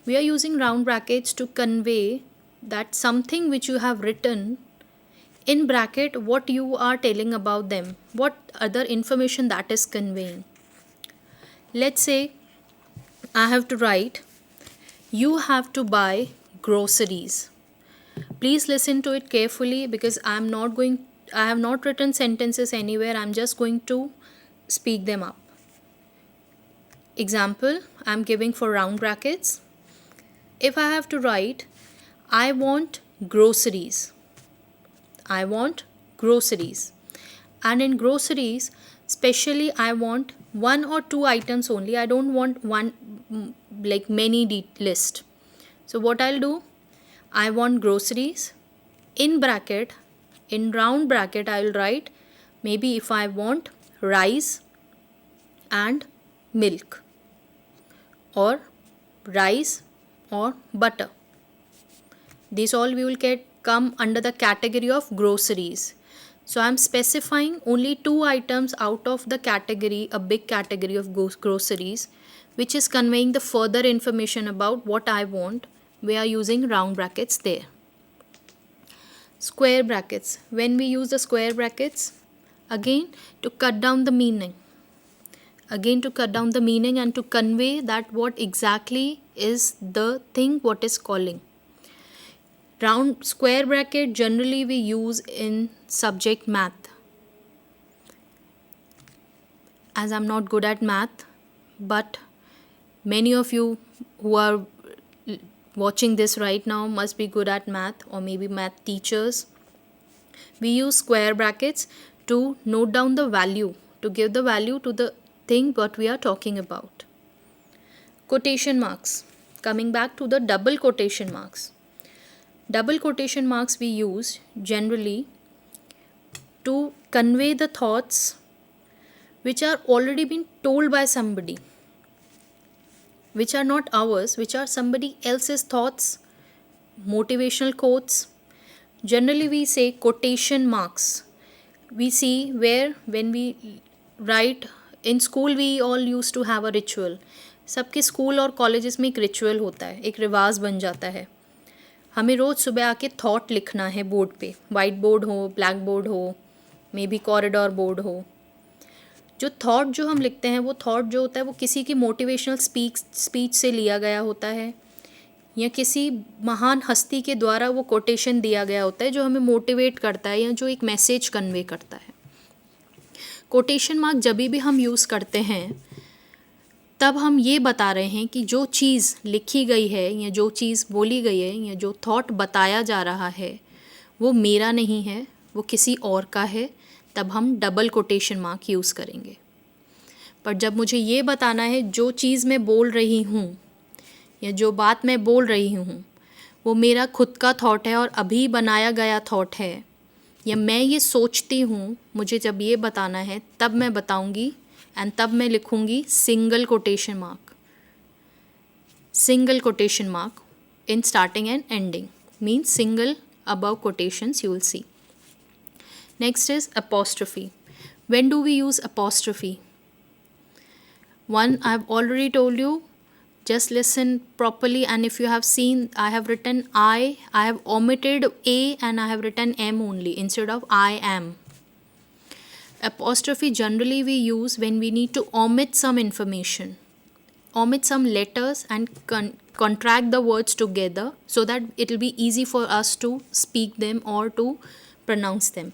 We are using round brackets to convey that something which you have written in bracket, what you are telling about them, what other information that is conveying. Let's say I have to write, you have to buy groceries. Please listen to it carefully because I have not written sentences anywhere. I'm just going to speak them up. Example I'm giving for round brackets. If I have to write, I want groceries. And in groceries, especially I want 1 or 2 items only. I don't want many list. So what I'll do, I want groceries. In round bracket, I will write maybe if I want rice and milk, or rice or butter. These all we will come under the category of groceries. So I am specifying only 2 items out of the category, a big category of groceries, which is conveying the further information about what I want. We are using round brackets there. Square brackets. When we use the square brackets, again to cut down the meaning. And to convey that what exactly is the thing what is calling. Round square bracket generally we use in subject math. As I'm not good at math, but many of you who are watching this right now must be good at math, or maybe math teachers. We use square brackets to note down the value, to give the value to the thing what we are talking about. Quotation marks. Coming back to the double quotation marks. Double quotation marks we use generally to convey the thoughts which are already been told by somebody, which are not ours, which are somebody else's thoughts, motivational quotes. Generally we say quotation marks. We see where when we write, in school we all used to have a ritual. सबके school और colleges में एक ritual होता है, एक रिवाज बन जाता है. हमें रोज़ सुबह आके थॉट लिखना है बोर्ड पे, वाइट बोर्ड हो, ब्लैक बोर्ड हो, मे बी कॉरिडोर बोर्ड हो. जो थॉट जो हम लिखते हैं, वो थॉट जो होता है वो किसी की मोटिवेशनल स्पीच से लिया गया होता है, या किसी महान हस्ती के द्वारा वो कोटेशन दिया गया होता है जो हमें मोटिवेट करता है या जो एक मैसेज कन्वे करता है. कोटेशन मार्क जब भी हम यूज़ करते हैं तब हम ये बता रहे हैं कि जो चीज़ लिखी गई है या जो चीज़ बोली गई है या जो थॉट बताया जा रहा है वो मेरा नहीं है, वो किसी और का है, तब हम डबल कोटेशन मार्क यूज़ करेंगे। पर जब मुझे ये बताना है जो चीज़ मैं बोल रही हूँ या जो बात मैं बोल रही हूँ वो मेरा खुद का थॉट है और अभी बनाया गया थॉट है, या मैं ये सोचती हूँ, मुझे जब ये बताना है तब मैं बताऊँगी एंड तब मैं लिखूँगी single quotation mark in starting and ending, means single above quotations you will see. Next is apostrophe. When do we use apostrophe? One, I've already told you, just listen properly, and if you have seen, I have written I have omitted A and I have written M only instead of I am. Apostrophe generally we use when we need to omit some information, omit some letters and contract the words together so that it will be easy for us to speak them or to pronounce them.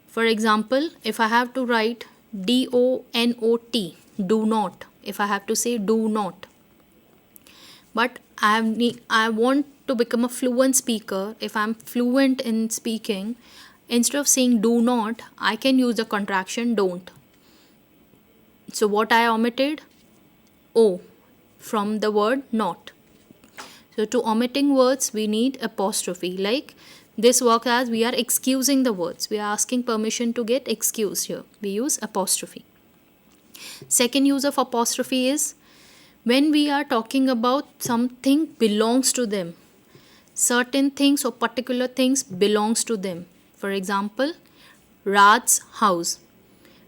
For example, if I have to write DONOT, do not, if I have to say do not, but I want to become a fluent speaker, if I'm fluent in speaking, instead of saying do not, I can use the contraction don't. So what I omitted? O from the word not. So to omitting words we need apostrophe. Like this works as we are excusing the words. We are asking permission to get excused here. We use apostrophe. Second use of apostrophe is when we are talking about something belongs to them. Certain things or particular things belongs to them. For example, Raj's house.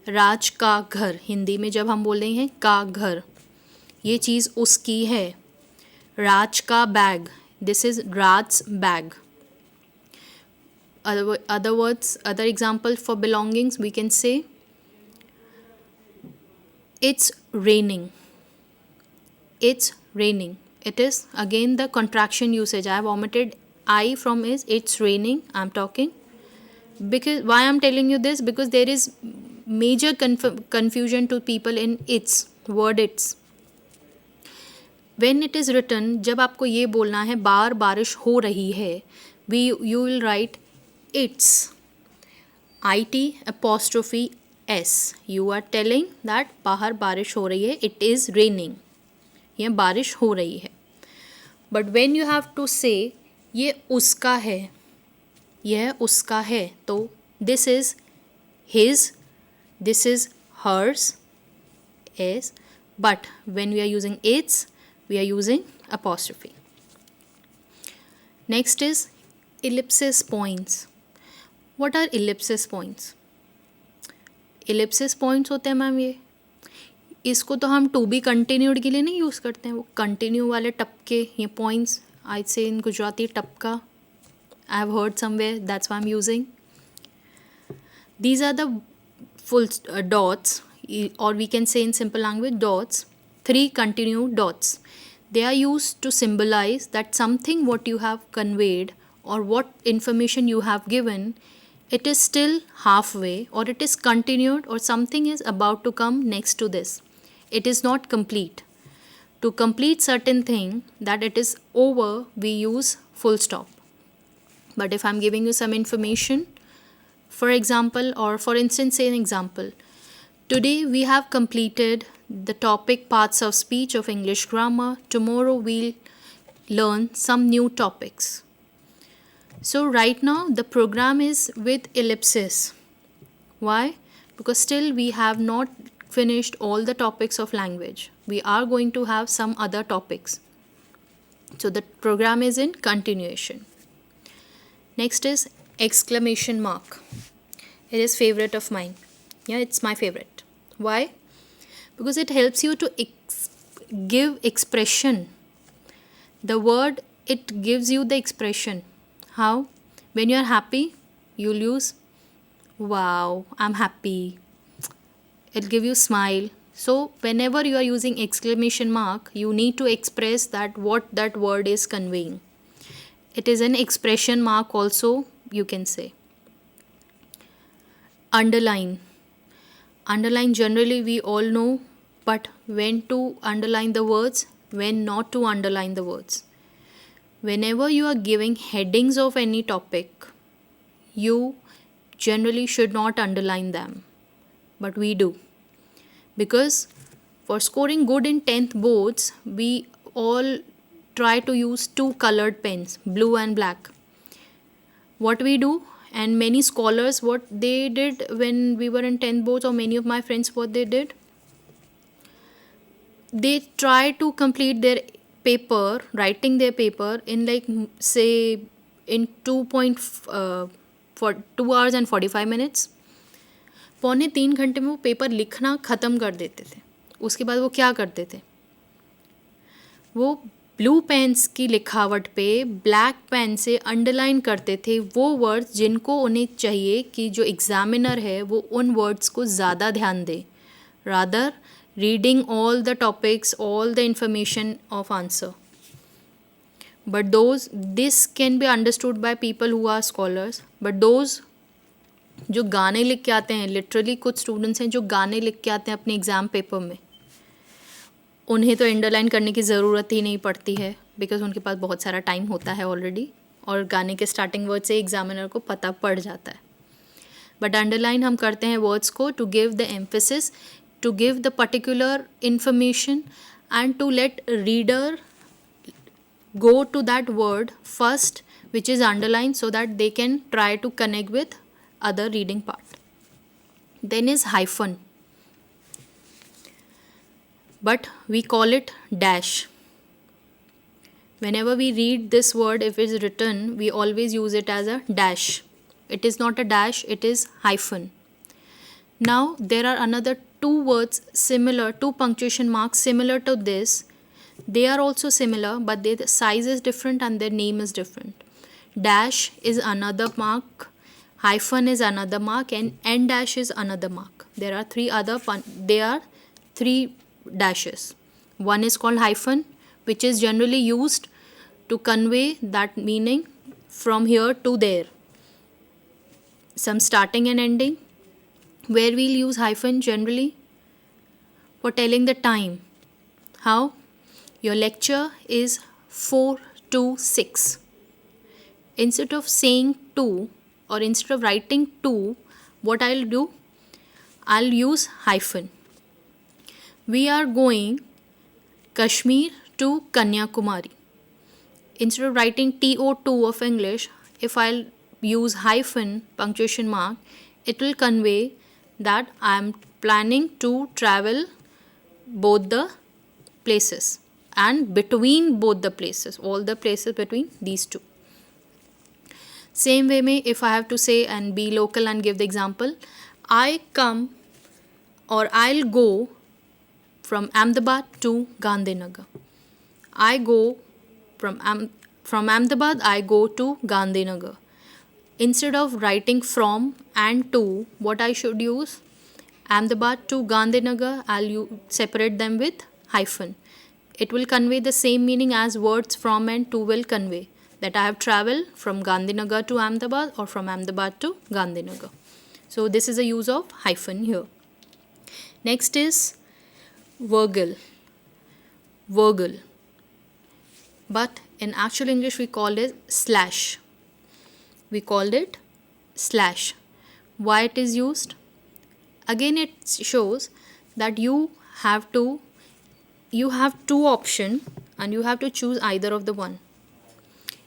राज का घर, हिंदी में जब हम बोल रहे हैं का घर, ये चीज़ उसकी है. राज का bag, this is Raj bag. Other words, other example for belongings, we can say it's raining. It's raining. It is again the contraction usage. I have omitted I from is it's raining. I'm talking because why I'm telling you this, because there is major confusion to people in its word its. When it is written, जब आपको ये बोलना है बाहर बारिश हो रही है, you will write it's, IT apostrophe S. You are telling that बाहर बारिश हो रही है, it is raining, ये बारिश हो रही है. But when you have to say ये उसका है, यह उसका है, तो this is his, this is hers, is. But when we are using its, we are using apostrophe. Next is ellipsis points. What are ellipsis points? Ellipsis points होते हैं ma'am ये, इसको तो हम टू बी कंटिन्यूड के लिए नहीं use करते हैं, वो कंटिन्यू वाले टपके, ये पॉइंट्स, आई से इन गुजराती टपका, I have heard somewhere, that's why I'm using. These are the full dots, or we can say in simple language dots, 3 continued dots. They are used to symbolize that something what you have conveyed or what information you have given, it is still halfway or it is continued or something is about to come next to this. It is not complete. To complete certain thing that it is over, we use full stop. But if I'm giving you some information, for example, or for instance, say an example. Today we have completed the topic parts of speech of English grammar. Tomorrow we'll learn some new topics. So right now the program is with ellipsis. Why? Because still we have not finished all the topics of language. We are going to have some other topics. So the program is in continuation. Next is exclamation mark. It is favorite of mine. Yeah, it's my favorite. Why? Because it helps you to give expression. The word, it gives you the expression. How? When you are happy, you'll use wow, I'm happy. It'll give you smile. So whenever you are using exclamation mark, you need to express that what that word is conveying. It is an expression mark also, you can say. Underline. Underline generally we all know but when to underline the words, when not to underline the words. Whenever you are giving headings of any topic, you generally should not underline them, but we do. Because for scoring good in 10th boards, we all try to use two colored pens, blue and black. What we do, and many scholars, what they did when we were in 10th boards, or many of my friends, what they did, they try to complete their paper, writing their paper in like say in 2 hours and 45 minutes. 2.25 घंटे में वो paper लिखना ख़त्म कर देते थे. उसके बाद वो क्या करते थे, वो ब्लू पेन्स की लिखावट पे ब्लैक पेन से अंडरलाइन करते थे वो वर्ड्स जिनको उन्हें चाहिए कि जो एग्जामिनर है वो उन वर्ड्स को ज़्यादा ध्यान दे, rather reading all the topics, all the information of answer. But this can be understood by people who are scholars. But those जो गाने लिख के आते हैं, लिटरली कुछ स्टूडेंट्स हैं जो गाने लिख के आते हैं अपने एग्ज़ाम पेपर में, उन्हें तो अंडरलाइन करने की ज़रूरत ही नहीं पड़ती है, बिकॉज उनके पास बहुत सारा टाइम होता है ऑलरेडी, और गाने के स्टार्टिंग वर्ड से एग्जामिनर को पता पड़ जाता है. बट अंडरलाइन हम करते हैं वर्ड्स को to give the emphasis, to give the particular information, and to let reader go to that word first which is underlined, so that they can try to connect with other reading part. Then is hyphen, but we call it dash. Whenever we read this word, if it's written, we always use it as a dash. It is not a dash, it is hyphen. Now there are another two words similar, two punctuation marks similar to this. They are also similar, but their size is different and their name is different. Dash is another mark, hyphen is another mark, and end dash is another mark. There are three dashes. One is called hyphen, which is generally used to convey that meaning from here to there, some starting and ending. Where we'll use hyphen generally for telling the time. How? Your lecture is 4 to 6. Instead of saying 2, or instead of writing 2, what I'll do? I'll use hyphen. We are going Kashmir to Kanyakumari. Instead of writing TO2 of English, if I'll use hyphen punctuation mark, it will convey that I am planning to travel both the places and between both the places, all the places between these two. Same way में if I have to say and be local and give the example, I come or I'll go from Ahmedabad to Gandhinagar. I go from Ahmedabad, I go to Gandhinagar. Instead of writing from and to, what I should use? Ahmedabad to Gandhinagar, I'll separate them with hyphen. It will convey the same meaning as words from and to will convey, that I have traveled from Gandhinagar to Ahmedabad or from Ahmedabad to Gandhinagar. So this is a use of hyphen here. Next is virgule. But in actual English we call it slash. Why it is used? Again, it shows that you have two options and you have to choose either of the one.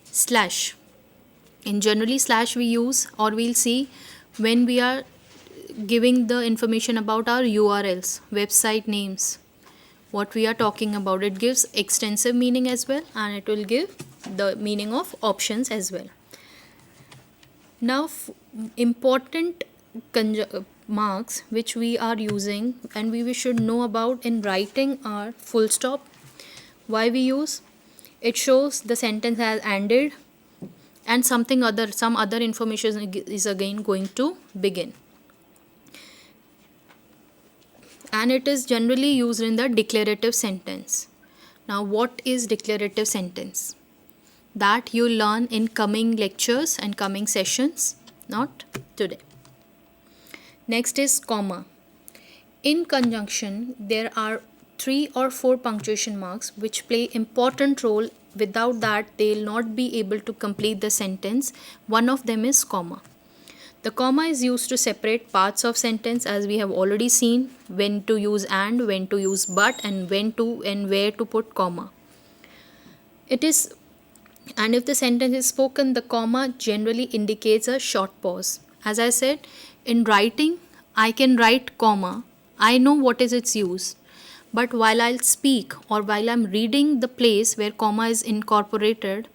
Slash. In generally slash we use, or we'll see when we are giving the information about our URLs, website names, what we are talking about. It gives extensive meaning as well, and it will give the meaning of options as well. Now, important marks which we are using and we should know about in writing are full stop. Why we use? It shows the sentence has ended and some other information is again going to begin. And it is generally used in the declarative sentence. Now, what is declarative sentence? That you learn in coming lectures and coming sessions, not today. Next is comma. In conjunction, there are 3 or 4 punctuation marks which play important role. Without that, they'll not be able to complete the sentence. One of them is comma. The comma is used to separate parts of sentence, as we have already seen when to use and, when to use but, and when to and where to put comma. And if the sentence is spoken, the comma generally indicates a short pause. As I said, in writing, I can write comma. I know what is its use. But while I'll speak or while I'm reading the place where comma is incorporated,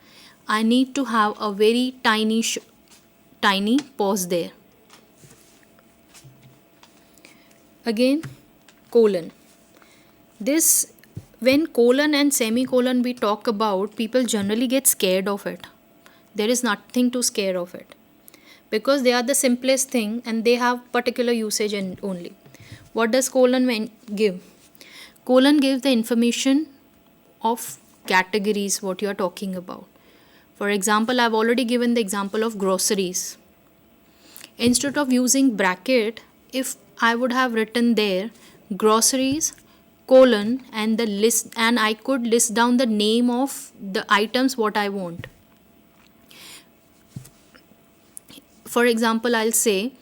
I need to have a very tiny pause there. Again, colon. When colon and semicolon we talk about, people generally get scared of it. There is nothing to scare of it, because they are the simplest thing and they have particular usage only. What does colon give? Colon gives the information of categories what you are talking about. For example, I've already given the example of groceries. Instead of using bracket, if I would have written there groceries colon and the list, and I could list down the name of the items what I want. For example, I'll say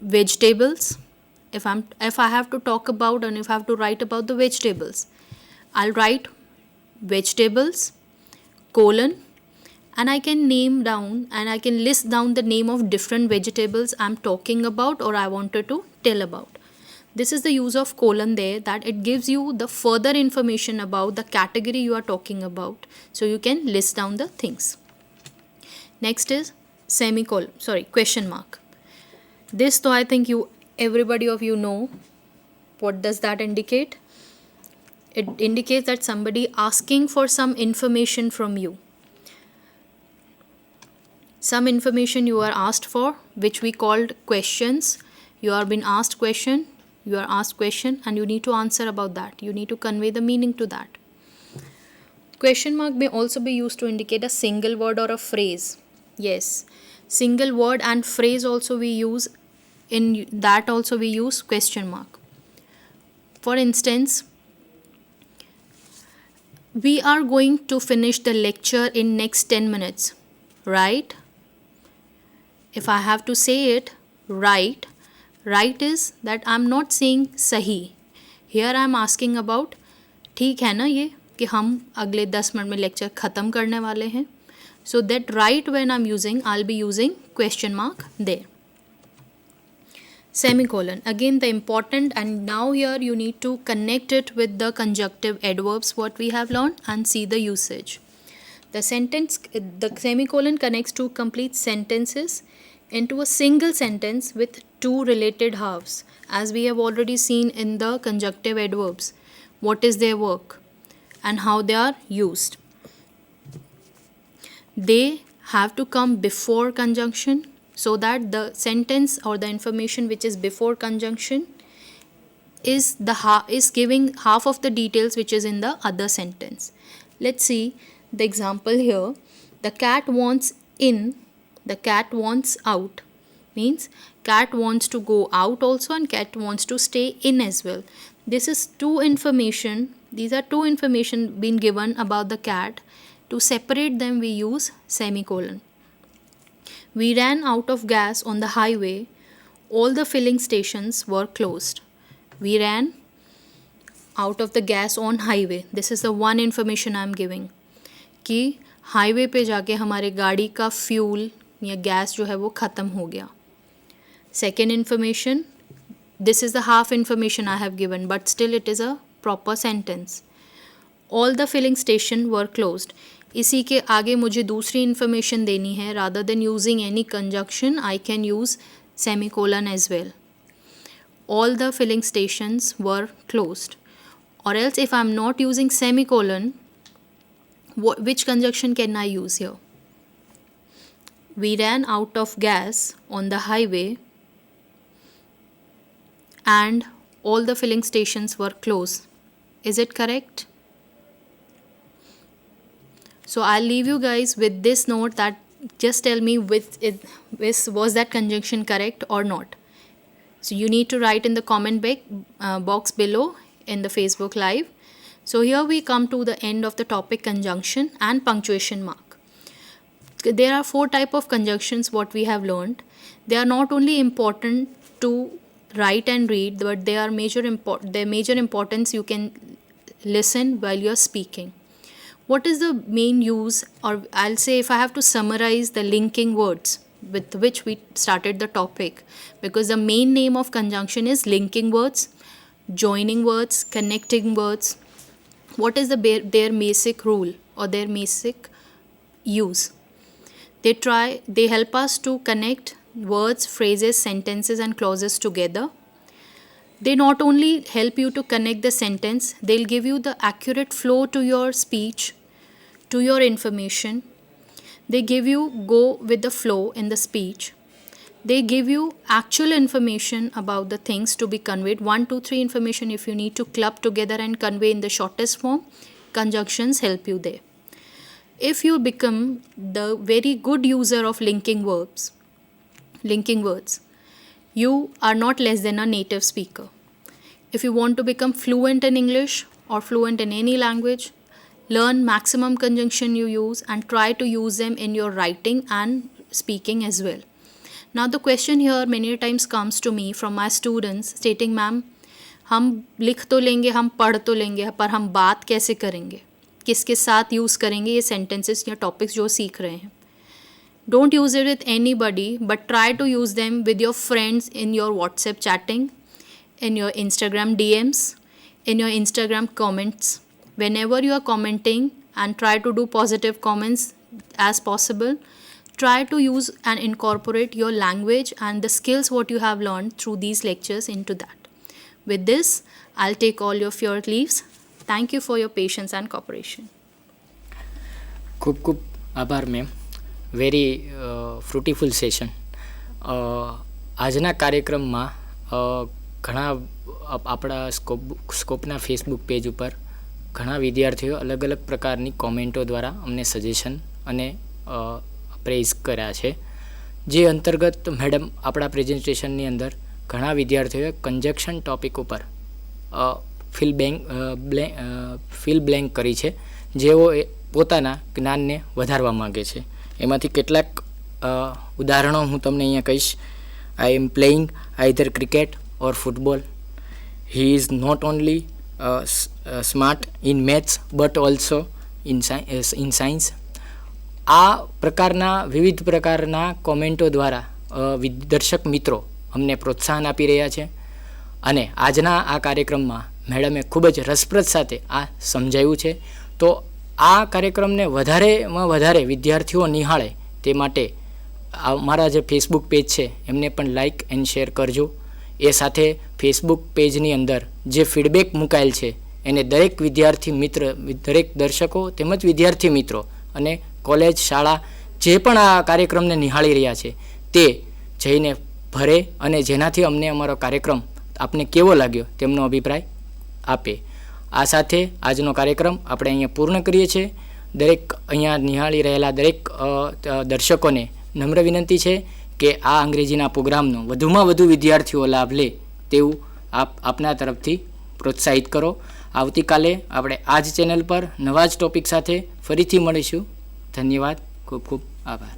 vegetables. If I have to talk about and if I have to write about the vegetables, I'll write vegetables colon, and I can name down and I can list down the name of different vegetables I'm talking about or I wanted to tell about. This is the use of colon there, that it gives you the further information about the category you are talking about, so you can list down the things. Next is question mark. This though I think everybody of you know. What does that indicate? It indicates that somebody asking for some information from you. Some information you are asked for, which we called questions. You are being asked question, and you need to answer about that. You need to convey the meaning to that. Question mark may also be used to indicate a single word or a phrase. Yes, single word and phrase also we use. In that also we use question mark. For instance, we are going to finish the lecture in next 10 minutes, right? If I have to say it right is that I'm not saying sahi. Here I'm asking about ठीक है ना ये कि हम अगले 10 minute में lecture ख़त्म करने वाले हैं. So that right when I'll be using question mark there. Semicolon, again the important, and now here you need to connect it with the conjunctive adverbs what we have learned and see the usage. The semicolon connects two complete sentences into a single sentence with two related halves, as we have already seen in the conjunctive adverbs. What is their work and how they are used? They have to come before conjunction, so that the sentence or the information which is before conjunction is giving half of the details which is in the other sentence. Let's see the example here. The cat wants in, the cat wants out. Means cat wants to go out also and cat wants to stay in as well. These are two information being given about the cat. To separate them we use semicolon. We ran out of gas on the highway. All the filling stations were closed. We ran out of the gas on highway. This is the one information I am giving. कि highway पे जाके हमारे गाड़ी का fuel या gas जो है वो ख़त्म हो गया. Second information, this is the half information I have given, but still it is a proper sentence. All the filling station were closed. इसी के आगे मुझे दूसरी information देनी है. Rather than using any conjunction, I can use semicolon as well. All the filling stations were closed. Or else if I am not using semicolon, which conjunction can I use here? We ran out of gas on the highway and all the filling stations were closed. Is it correct? So I'll leave you guys with this note, that just tell me was that conjunction correct or not. So you need to write in the comment box below in the Facebook Live. So here we come to the end of the topic conjunction and punctuation mark. There are 4 type of conjunctions what we have learned. They are not only important to write and read, but they are major importance you can listen while you are speaking. What is the main use, or I'll say if I have to summarize the linking words with which we started the topic, because the main name of conjunction is linking words, joining words, connecting words. What is their basic rule or their basic use? They help us to connect words, phrases, sentences and clauses together. They not only help you to connect the sentence, they'll give you the accurate flow to your speech, to your information. They give you go with the flow in the speech. They give you actual information about the things to be conveyed. 1, 2, 3 information if you need to club together and convey in the shortest form, conjunctions help you there. If you become the very good user of linking words, you are not less than a native speaker. If you want to become fluent in English or fluent in any language, learn maximum conjunction you use and try to use them in your writing and speaking as well. Now the question here many times comes to me from my students stating, ma'am हम लिख तो लेंगे, हम पढ़ तो लेंगे, पर हम बात कैसे करेंगे, किसके साथ यूज़ करेंगे ये sentences या topics जो सीख रहे हैं. Don't use it with anybody, but try to use them with your friends in your WhatsApp chatting, in your Instagram DMs, in your Instagram comments. Whenever you are commenting, and try to do positive comments as possible. Try to use and incorporate your language and the skills what you have learned through these lectures into that. With this, I'll take all of your leaves. Thank you for your patience and cooperation. ખૂબ ખૂબ આભાર ma'am. Very ફ્રુટીફુલ session. આજના કાર્યક્રમમાં ઘણા આપણા સ્કોપના Facebook page ઉપર ઘણા વિદ્યાર્થીઓ અલગ અલગ પ્રકારની કોમેન્ટો દ્વારા અમને સજેશન અને પ્રેઝ કર્યા છે. જે અંતર્ગત મેડમ આપણા પ્રેઝન્ટેશનની અંદર ઘણા વિદ્યાર્થીઓએ કંજક્શન ટોપિક ઉપર ફિલ બ્લેન્ક કરી છે, જેઓ પોતાના જ્ઞાનને વધારવા માગે છે. એમાંથી કેટલાક ઉદાહરણો હું તમને અહીંયા કહીશ. I am playing either cricket or football. He is not only smart in maths but also in science. આ પ્રકારના વિવિધ પ્રકારના કોમેન્ટો દ્વારા દર્શક મિત્રો અમને પ્રોત્સાહન આપી રહ્યા છે. અને આજના આ કાર્યક્રમમાં મેડમે ખૂબ જ રસપ્રદ સાથે આ સમજાવ્યું છે. તો આ કાર્યક્રમને વધારેમાં વધારે વિદ્યાર્થીઓ નિહાળે તે માટે મારા જે ફેસબુક પેજ છે એમને પણ લાઇક એન્ડ શેર કરજો. એ સાથે ફેસબુક પેજની અંદર જે ફીડબેક મુકાયેલ છે એને દરેક વિદ્યાર્થી મિત્ર, દરેક દર્શકો તેમજ વિદ્યાર્થી મિત્રો અને કોલેજ, શાળા જે પણ આ કાર્યક્રમને નિહાળી રહ્યા છે તે જઈને ભરે અને જેનાથી અમને અમારો કાર્યક્રમ આપને કેવો લાગ્યો તેમનો અભિપ્રાય આપે. આ સાથે આજનો કાર્યક્રમ આપણે અહીંયા પૂર્ણ કરીએ છીએ. દરેક અહીંયા નિહાળી રહેલા દરેક દર્શકોને નમ્ર વિનંતી છે કે આ અંગ્રેજીના પ્રોગ્રામનો વધુમાં વધુ વિદ્યાર્થીઓ લાભ લે તેવું આપના તરફથી પ્રોત્સાહિત કરો. આવતીકાલે આપણે આ જ ચેનલ પર નવા જ ટૉપિક સાથે ફરીથી મળીશું. ધન્યવાદ. ખૂબ ખૂબ આભાર.